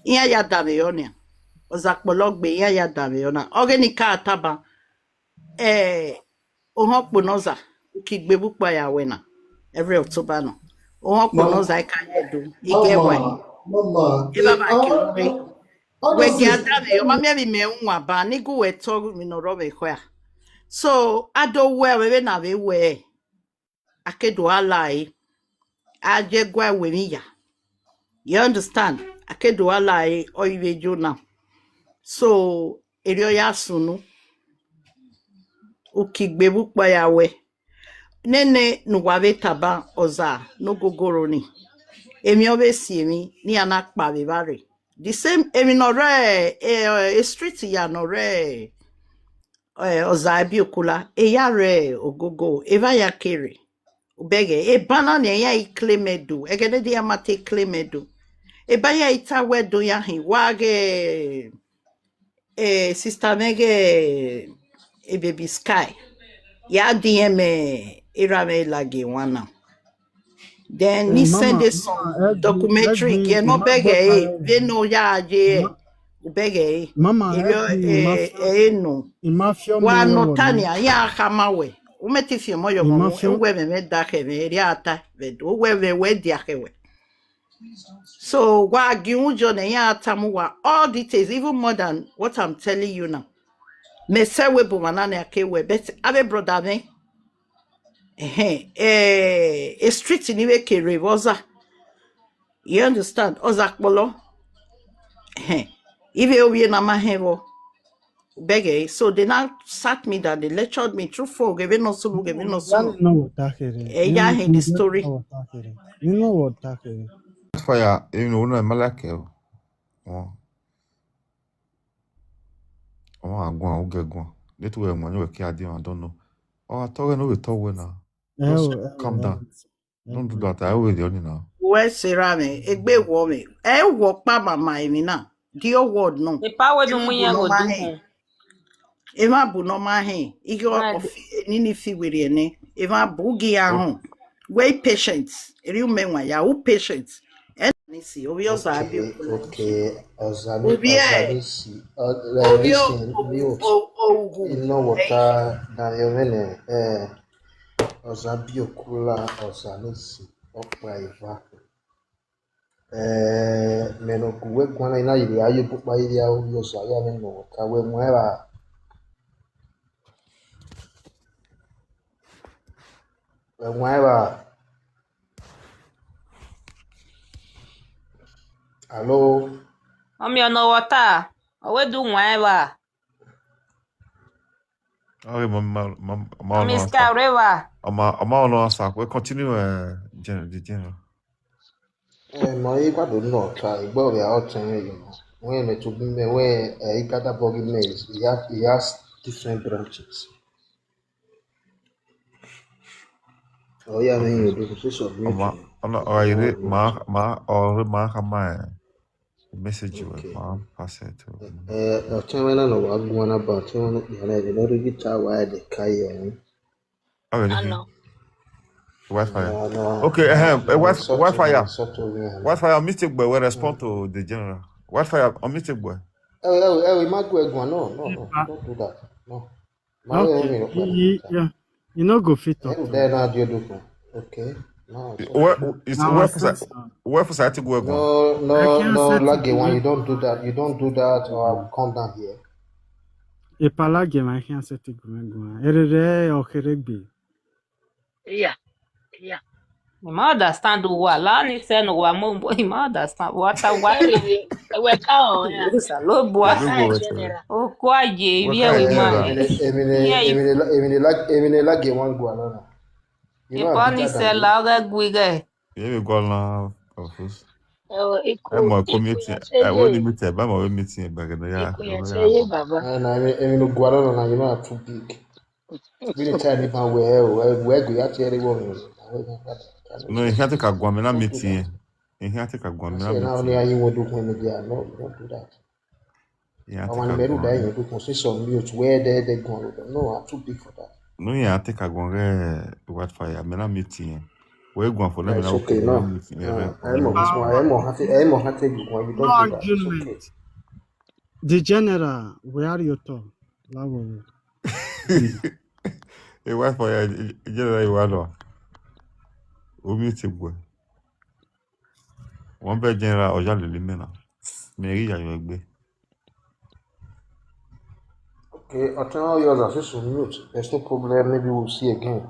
Iya ya dameonia. Ozakbologbe ya dameona. Organika ataba. Ohokpo noza. Ukigbe bukwa ya wena. Every October no. Ohokpo noza ikayedu. Igewe. Ibaba kiwe. Wegi adame. Omamia me unwa ba. Nigu weto minorobe kwea. So, ado wewe na wewe. Akedo alai. Ajegwa wemiya. You understand? Akedo alai oiwe jona. So, eryo ya sunu. Ukigbe bukwa yawe. Nene nuwawe taba oza Nogogoro ni. Emi obe si emi ni anakpa bebare. The same, a street ya no re ozabi okula, yare ogogo, eva ya kere. Ubege, e banana ya iklemedu, egede di amate klemedu. E baya ita wedo ya hi, wage, sister mege, baby sky. Ya DM irame lagi wana. Then ni send Mama, some documentary Edwin, ke no bege they know ya je ubege Mama, Edwin, no Mafia wa moyo no wono, tania ya kamawe umeti fi moyo mo Mafia, enwe me da ke me ri ata ve do we dia ke we so wa gi unjo na ya ata mu wa all details even more than what I'm telling you now me say we bu manana ke we bet abe brother me a street ni we ke revoza. You understand? Ozakpolo. If you na mahevo. Bege. So they now sat me that they lectured me through phone. Gave no sunu, gave no yani sunu. no watakere, Yeah, in the no story. watakere, no watakere. Fire, you know, no malake. Oh, agwa, ogegwa. Little way, man, you can't do. I don't know. Oh, I thought I know we talk now. Just calm down. Don't do that. I will only now. Where Serame? Egbe woman. Walk pa mama emina. Dear word no. The power do Ema bu munya no go do mahe. home. Ema bu no mahe. Igo Na of nini fi wiri ene. Ema bugi ahun. Wait patient. Eri umenwa ya u patient. Nisi obvious abi Okay, okula nchi. okay. Obie Ozanisi. obio Listen, mute. ogu. Ino wata na yomene. Ozabiokula Ozanisi. Okpa iva. Menokuwe kwana ina yiri ayo pupa yiri au yosa ya meno wata. We mwera. We mwera. Hello. Mami ono water. Owe do nwa Okay, mama, Mami no answer. sky river. Mama, no answer. We continue. General. Ma kwado nnọọ igbe ọrịa ọtụnye nwee metụbu mme nwee ikada bọgị maize he has different branches ya na enyo do so submit Message you. okay Pass it to. ọtụnye na wa gwa na ba ọtụnye no ya na no rigita wa de kai on Okay. I know. Wi-Fi. no Okay. Wi-Fi. sort of Wi-Fi. On mistake, boy. We respond to the general. Wi-Fi. On mistake, boy. Magu egwa no don't do that no ma we Okay, me no kwado that yeah, you know go fit talk to there me. na dio do okay no it's Where okay is Now I say so. where for site go go? I can't No, set it Lage one, to you don't do that. You don't do that, or I'll come down here. a palagame. I can't set it to Erere or Keregbe. Yeah, yeah. You might understand what Lani said no one more. You might understand what I Say want. we can yeah. Yes, a low boy. We You can go in with me. general. Oh, quite What yeah, kind we of man. general? Yeah, Emine Lage one go alone. You know, if I'm only bigger say than you. louder, guy. Yeah, we go now. Confused. I'm Iku a iku committee. ya say I will ye. limit it. I'm a meeting back in the Iku ya say yeah. ye baba. And Emine go alone, and you know, I'm too big. Really tiny man, where go you actually woman? No, you can't take a guamina Don't do that. meeting. You can't take a I guamina say now only meeting. you want to do when they are no, don't do that. You can't I take want a to do that. guamina. You do consist on mute where they go. No, I'm too big for that. No, you can't take a guamina. What fire? I'm not meeting. We're going for Yeah, them it's now. okay. We're No, meeting. I'm more happy. You don't do that. It's okay. Argument. The general, where are you talk? Lavo. Hey, what fire? General, you are we meeting boy. One bed general or jolly limena. Mary, you agree. Okay, I'll tell yours as just on mute. There's no problem. Maybe we'll see again.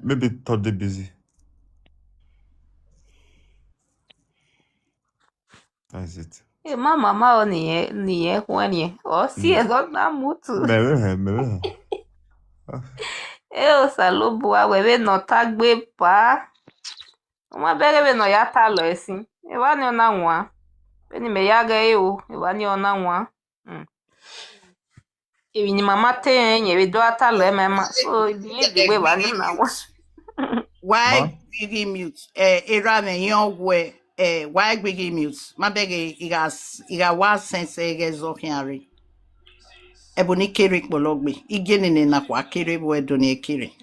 Maybe thought they busy. That's it. Hey, mama, ni when ye. Oh, see, I got that mutu. Maybe. Eh, salobo, we no tagbe pa. Uma bere we no ya ta lo esin. Ewani ona nwa. Beni me yaga eu. Ewani ona nwa. Ewi ni mama te nye we do atalo mema. So believe the way wani na nwa. Ma? Why biggie mute? Era me young way. Why biggie mute? My beg, iga was sense eggs of Henry. Ebony kiri pologbe. Igeni na kwa kiri bo edoni kiri.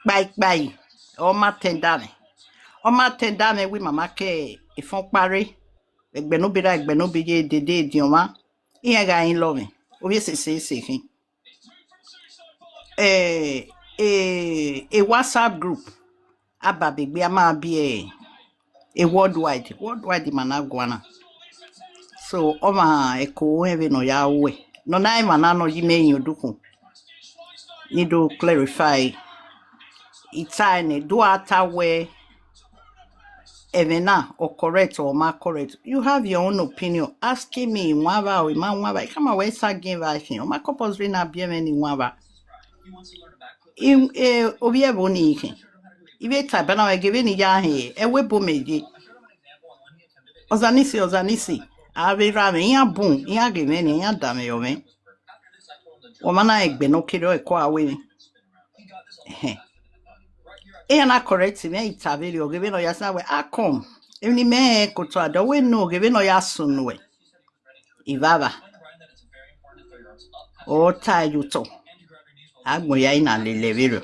Bye. O ma tendame. O ma tendame wi mama ke ifon pare. Egbenobira egbenobije dede dioma. Iye ga yin lo me. Obi se hin. A WhatsApp group. Aba bigbe ama bi a worldwide managwana. So oma eko heavy no ya we. No na mana no yime yoduku. Need to clarify. Itane do ata we evena or correct or ma correct. You have your own opinion. Asking me mwaba or ma mwaba. Come away sagin vakin. O ma couples rina biemeni mwaba. In obie boni ikin. Ibe type na we give ni ya he. Ewe bo meji. Ozanisi. Ave rame ya boom. Ya give ni ya dame yo me. Womana egbe no kiro e kwa awe. Na correct me itaveli o give no ya sa we akom. Eni me ko to ado we no give no ya sunwe. Ivava. O ta yuto. Agbo ya ina lelevero.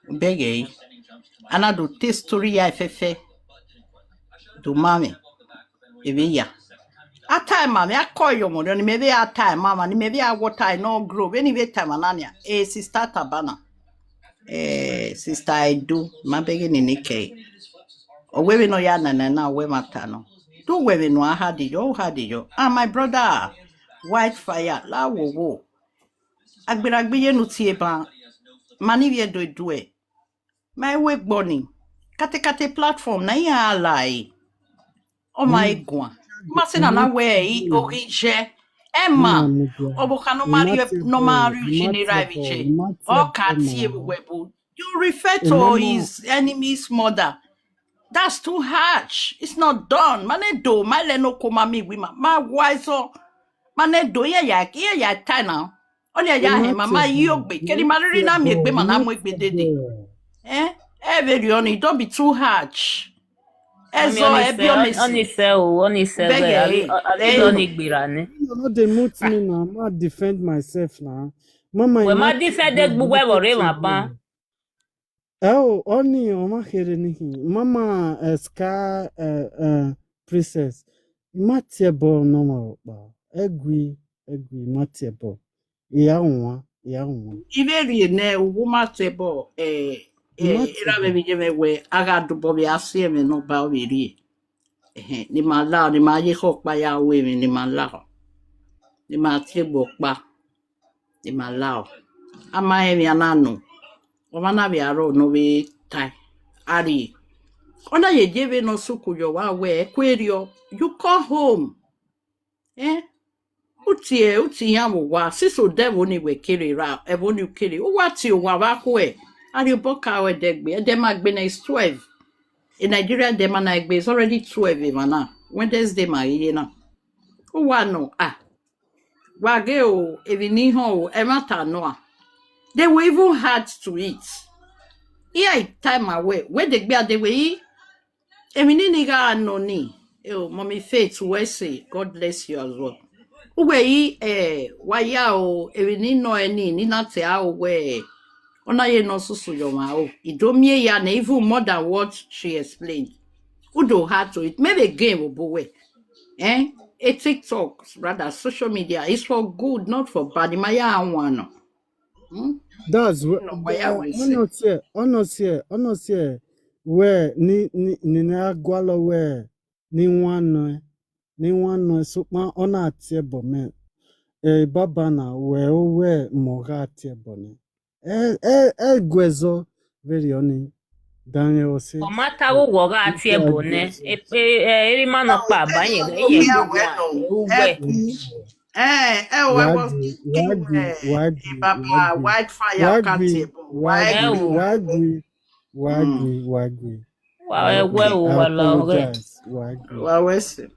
Bege. Ana do te story ya fefe. Do mami. Ebe ya. A time mami akoyo mo ni maybe a time mama ni maybe a water no grow. Anyway time anania. Sister Tabana. Sister I do. Ma bege ni nike. O wewe no ya na we matano. Do wewe no hadi yo. Ah my brother. White fire la wo. Agbiragbe ye no tie ba. Mani vie do e. My way burning. Kate platform na ya lai. Oh my god. Masina na we orije. Emma. Obokano Mario no Mario General Vije. O katie webu. You refer to his enemy's mother. That's too harsh. It's not done. Mane do male no koma mi wima. Ma wise mane do ya time now. Only ya he mama yogbe. Keri mariri na mi egbe mana mo egbe dede. Very only don't be too harsh. Ezo Onise ali do ni gbira ni. You know they mute me now. I'm not defend myself now. Mama, We ma defend gbugbo e bore ma pan. Oni oma here nihi. Mama ska princess. Matiebo normal ba. Egwi matiebo. Ya nwa. Iveri ne wuma tebo era baby jeme we aga do bobi asie me no ba wiri. Ni mala ni ma ye ko pa ya we me ni mala. Ni ma tebo pa. Ni mala. Ama e mi ananu. O mana bi aro no we tai. Ari. Ona ye jeve no suku yo wa we kwerio. You call home. Uti ya wa siso devo ni we kiri ra evo ni kiri o wati o wa ko e ari boka we degbe e dem agbe na is 12 in Nigeria dem na agbe is already 12 mana Wednesday ma ye na o wa no wa ge o evi ni ho e mata no they were even hard to eat here time away where degbe they we evi ni ga no ni mommy Faith we say God bless you as well. Uwe waya o evini no eni ni na te a we ona ye no susu yo ma o idomie ya na even more than what she explained. Udo had to it maybe game obowe a TikTok rather social media is for good not for bad maya anwano. That's what honestly where ni na gwalo where ni one so ma ona tiebo me baba na we moga tiebo ne gwezo very oni Daniel say O mata wo wo ga ati ebone. Eri ma no pa ba yen ye Baba white fire can't wagwi Wa egwe Okay, o I wala ore. apologize. Wagyu. Wawesi.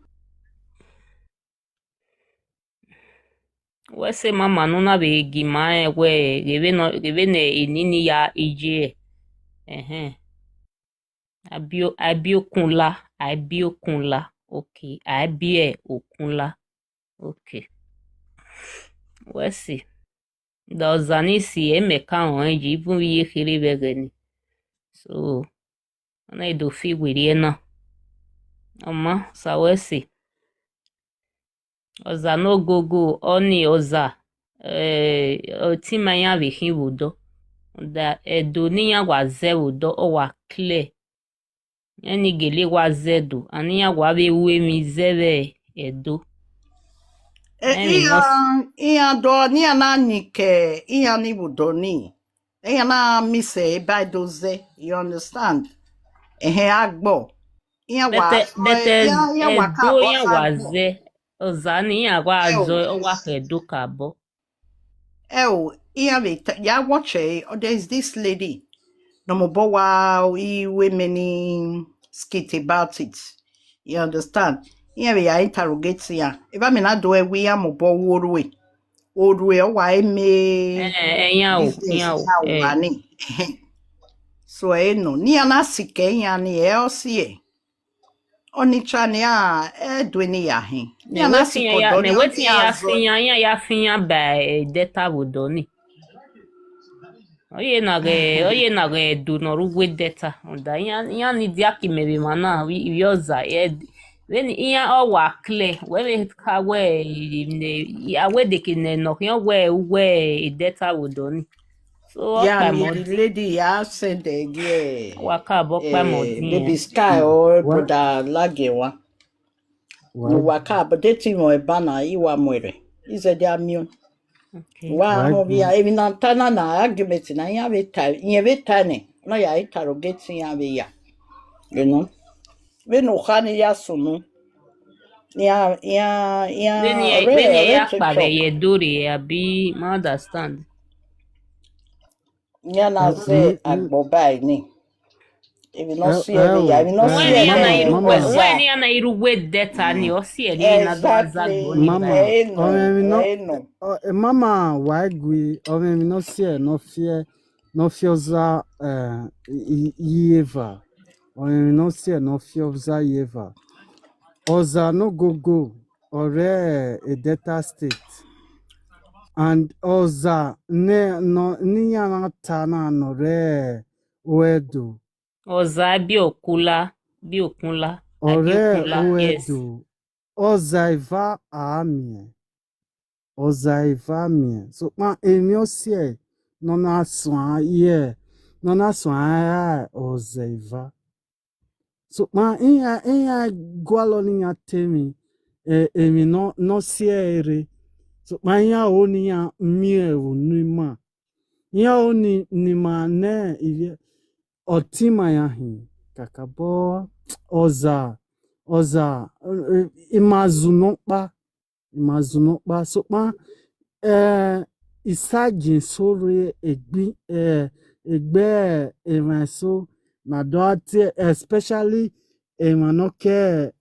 We say mama no na be gima egwe gebe ne inini ya ije. Abio kunla. Okay. Abie okunla. Okay. We see. Da zanisi emeka onji even ye khiri begeni. So, na do fi wiri na. Ama sa we see. Oza Nogogo oni oza otima ya bihi wudo. Da edo ni ya gwa ze wudo o wa clear. Yani gele gwa zedo ani ya gwa be we mi zebe edo. Emi no Iya do ni ananike, iya ni budoni. Iya na mise by doze, you understand? Agbo. Iya wa so iya wa ka edo bo ya sa gwa agbo. ze oza ni ya gwa azo o wa Yes. edo ka bo. Iya ya watch there is this lady. No mo bo wa women skit about it. You understand? Iya we ya interrogate ya. If I mean I do we ya mo bo worwe. Orwe o wa eme business ya wani. So no ni anasike ya ni osie. Onicha ni edweni ya hin. Ni anasiko do ni Wetin oni azo. ya finya ba data wudo ni. Oye na ge do no rugwe data. Onda ya ni dia ki mebe mana wi oza when iya o wa clear we ka we ya we de ki ne no yan we data wudo ni. So o Ya pa ni mo the di lady ya said wa ka bo pa mo di baby yen. sky or What? brother lagewa. No Wagyu. waka but they ti mo bana iwa mwere. Ize dia mion. Okay. Wa ho Wagyu. bia even antana na argument na ya beta nye beta ne. No ya interrogate ya be ya. You know. We no khani ya sunu. When Ore ya pa be chok. ye dori ya bi ma understand. Ya na ze Ni agbobai ni. If you not see every year, if you not see mama, When eza. ya na irugwe data ni o si eri na do azagbo ni Exactly. ba. mama. No. No. Mama, wagyu. Ome mi no sie no fioza yeva. Ome mi no sie no fioza yeva. Oza no go ore a Delta state. And oza ne no ni yana tana no re wedu. Oza bi okunla, abi Ore okunla, yes. wedu. Oza iva amie. Oza iva mie. So ma emi osie no na swa ye. No na swa ya oza iva. So ma iya gwalo ni ya temi. Emi no sie ere. So ma ya oni ya mie unima. Ya oni ni ma ne ivye otima ya hin. Kakabo oza imazunokpa so ma isajin sore egbe emanso na doate especially emanoke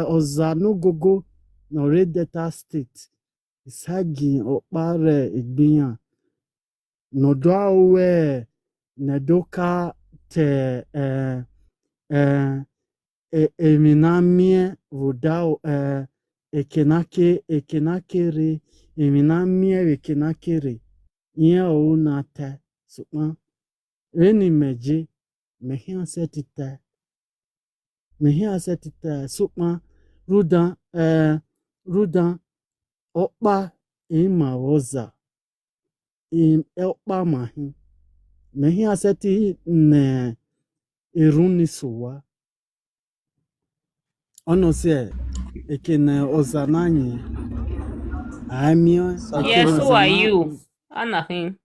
oza Nogogo no Red Delta State isajin okpare egbiyan no do awe nedoka te eminamie vodao ekenakere eminamie ekenakere ihe o na te sukma eni meje mehia setita sukma rudan okpa ima oza okpa mahi mehia seti ne eruni sowa ono se ekene ozananye amio ekene Yes, who are ozana you? Anahin.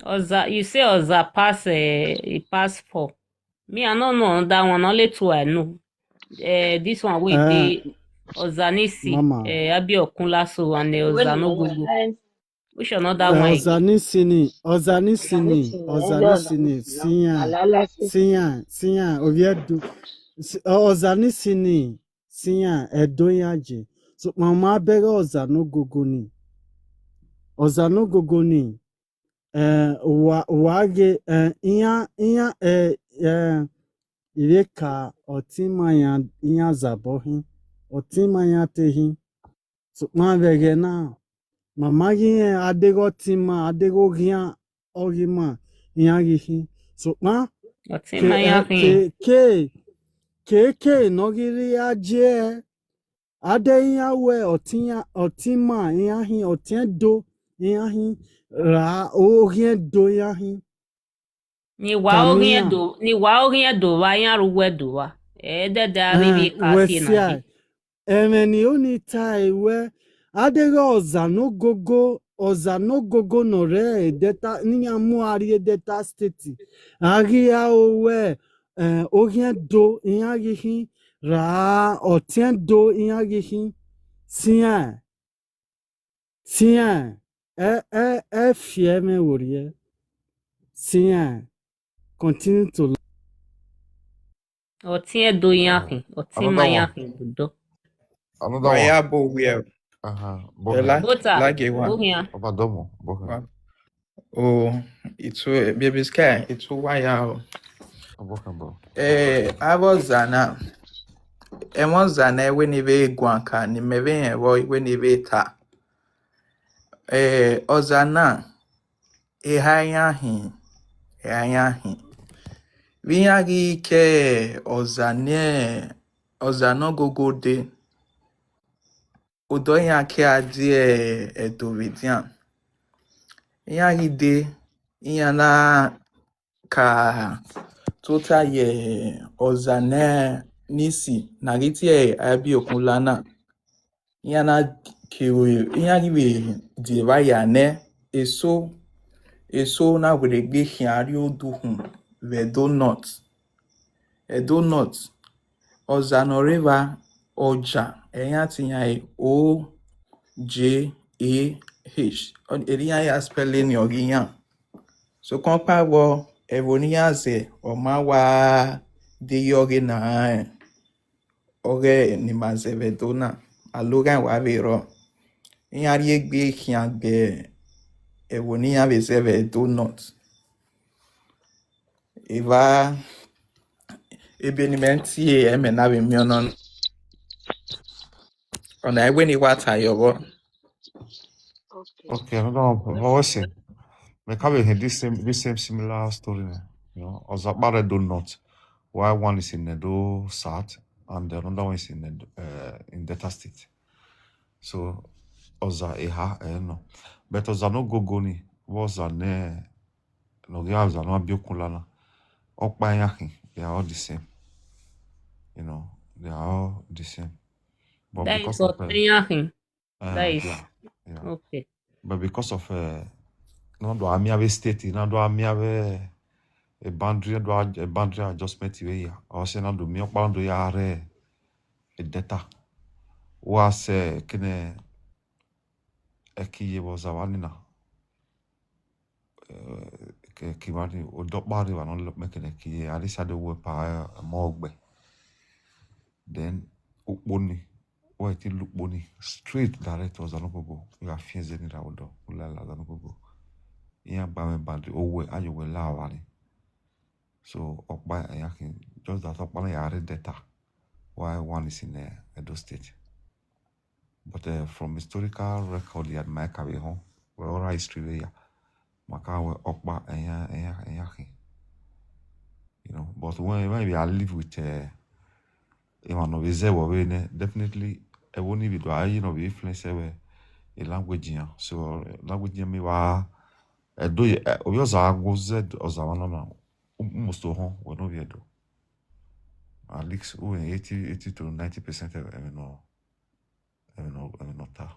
Oza, you say Oza pass pass 4. Me, I don't know that one. Only 2 I know. This one we dey Ozanisi, mama Abi Okunla so and Oza Nogogo. Which another one again? Ozanisini, Sian, Oviedo, Ozanisini, Sian, Edoyaji. So, Mama Bega Ozanogogoni, Ozanogogoni, Wage, Ireka, Otimaya, Inya Zabohi, Otimaya Tehi. So, Ma Vegena. Mama gi adego tima adego gia ogima iyagihi so ma Otima yakin. ke nogiri aje ade yawe otima iyahi otiendo iyahi ra ogien do iyahi Ni kamia wa ogien do wa yan ruwe do wa. De da bibi kasi na wesia ji. emeni oni taiwe adịghị ọzanogogo nọrọ edeta nyamu ari edeta steeti agịa owe ohie do ihe agịghị ra otien do ihe agịghị tia efie meworie tia continue to Otien do yakin. Otima Another one. yakin do. Another one. Waya bo where? Bohem. Bota. Like a one. Bohia. Obadomo. Bohem. Oh, it's baby sky. It's wire. Bohem, bro. I was Zana. And was Zana when he guanca, ni meve when he ta. Ozana. Hayahi. Viagi ke Ozanogogo de. Udoya ke adie edovidian. Yagi de. Iyana ka tota ye Ozane nisi. Nagiti abi okulana. Iyana kiwi. Iyagi we divaya ne. Eso na were gbe hiari oduhun. Vedo not. Edo not. Ozanoreva Oja. Eyan tiyan OJAH. Eriyan ya spelling yogiyan. So kompa wo evoniyaze omawa de yogi na oge ni mazevedona. Alogan wa vero. Iyan riegbe hiyan gbe evoniyan vezeve do not. Eva ebenimenti emena be mionon. Ona egbe ni wata yobo. Okay. Okay, another one. What was it? Me come here this same similar story. You know, Ozabare do not. Why one is in Edo South and the another one is in Delta State. So Oza Eha no. But Oza no Gogoni was an no girls are not biokulana. Okbayakin, they are all the same. You know, they are all the same. But That because is of Otin yakin. That is yeah. okay. But because of no do amiave state, no do amiave a boundary adjustment way. Or say no do mi okpando ya are a data. Was kene eki was awanina. Kimani odokbari wa no mekene ki alisa de we pa mogbe. Then ukboni why ti lukboni straight direct was anogogo. You are fienzeni ni rawodo. Ulala anogogo. Iya ba bad owe ayo we la wani. So okba yakin just that okba ya read data. Why one is in Edo State. But from historical record, you had my career home. We're all history there. Makawe okba yakin. You know, but when we are live with definitely I won't even do I be influence a language here. So language me wa do we go z or zawana almost to home we no we do. At least 80 to 90% I mean not that.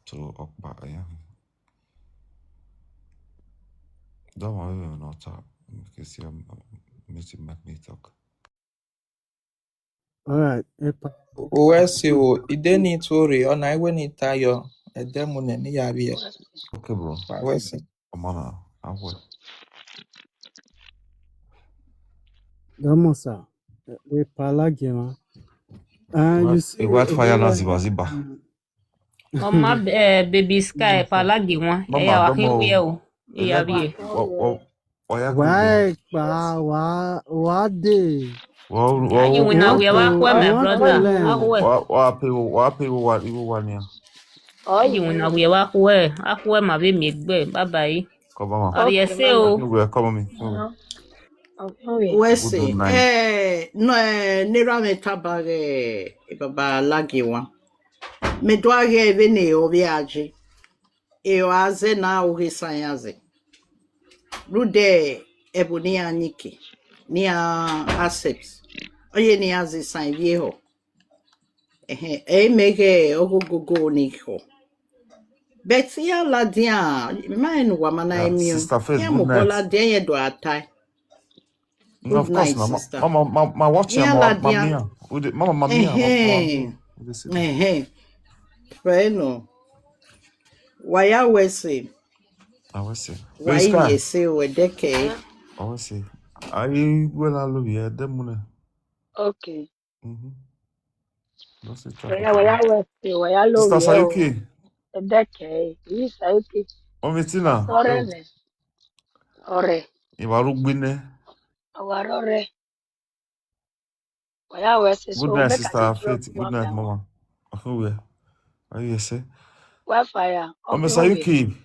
So okba don't worry not that. Because I'm meeting me talk. all right Uwesi o ideni tori ona iwe ni tayo Edemu ne ni yabi. Okay, bro. Wesi. Come on now. I'm well. Gamosa. We palagima. And you see, A white fire na where ziba ziba. Mama baby sky palagi one. Mama, Eya wa don't hiwie know. o. Iya Elect. wie. Why can why, what day? Aji Well, wina Want we wa to, kwa we my want to brother. learn. Akwe. what people want you one here. Aji wina we wa kwa. Akwe ma be megbe. Bye bye. Come on. Ori Okay, ese Mama. o. You will come on me. Come on. Okay. Good Wesi. night. No, nira me tabare. Baba lagiwa. Me doage vene o viaje. E o aze na o risanyaze. Rude ebuni aniki. Ni a accept. Oye ni aze san viejo. E mege ogogogo niko. Beti ya la dia. Mine wamana Yeah, emio. Sister Faith, Ya good night. mukola dia ye do atai. No, Good of course, night, now. sister. My watching, Ya la dia. Mia. Mama, Mamia, Eh. Bueno. Waya wese. I will say. Baby Wai Sky, yese wedeke. I will say. I will love you. Them. Okay. Don't say try for Waya today. waya wese waya lo Sister yo. Sayuki, Edeke. Yi Sayuki. Omitina, Ore yo, ne. Ore. Iwarugbine. Awarore. Waya wese Good so night, make I Sister drop Faith. Good one night, by one. Mama. Where? Are you say? Wi-Fi. Omi Okay, Sayuki.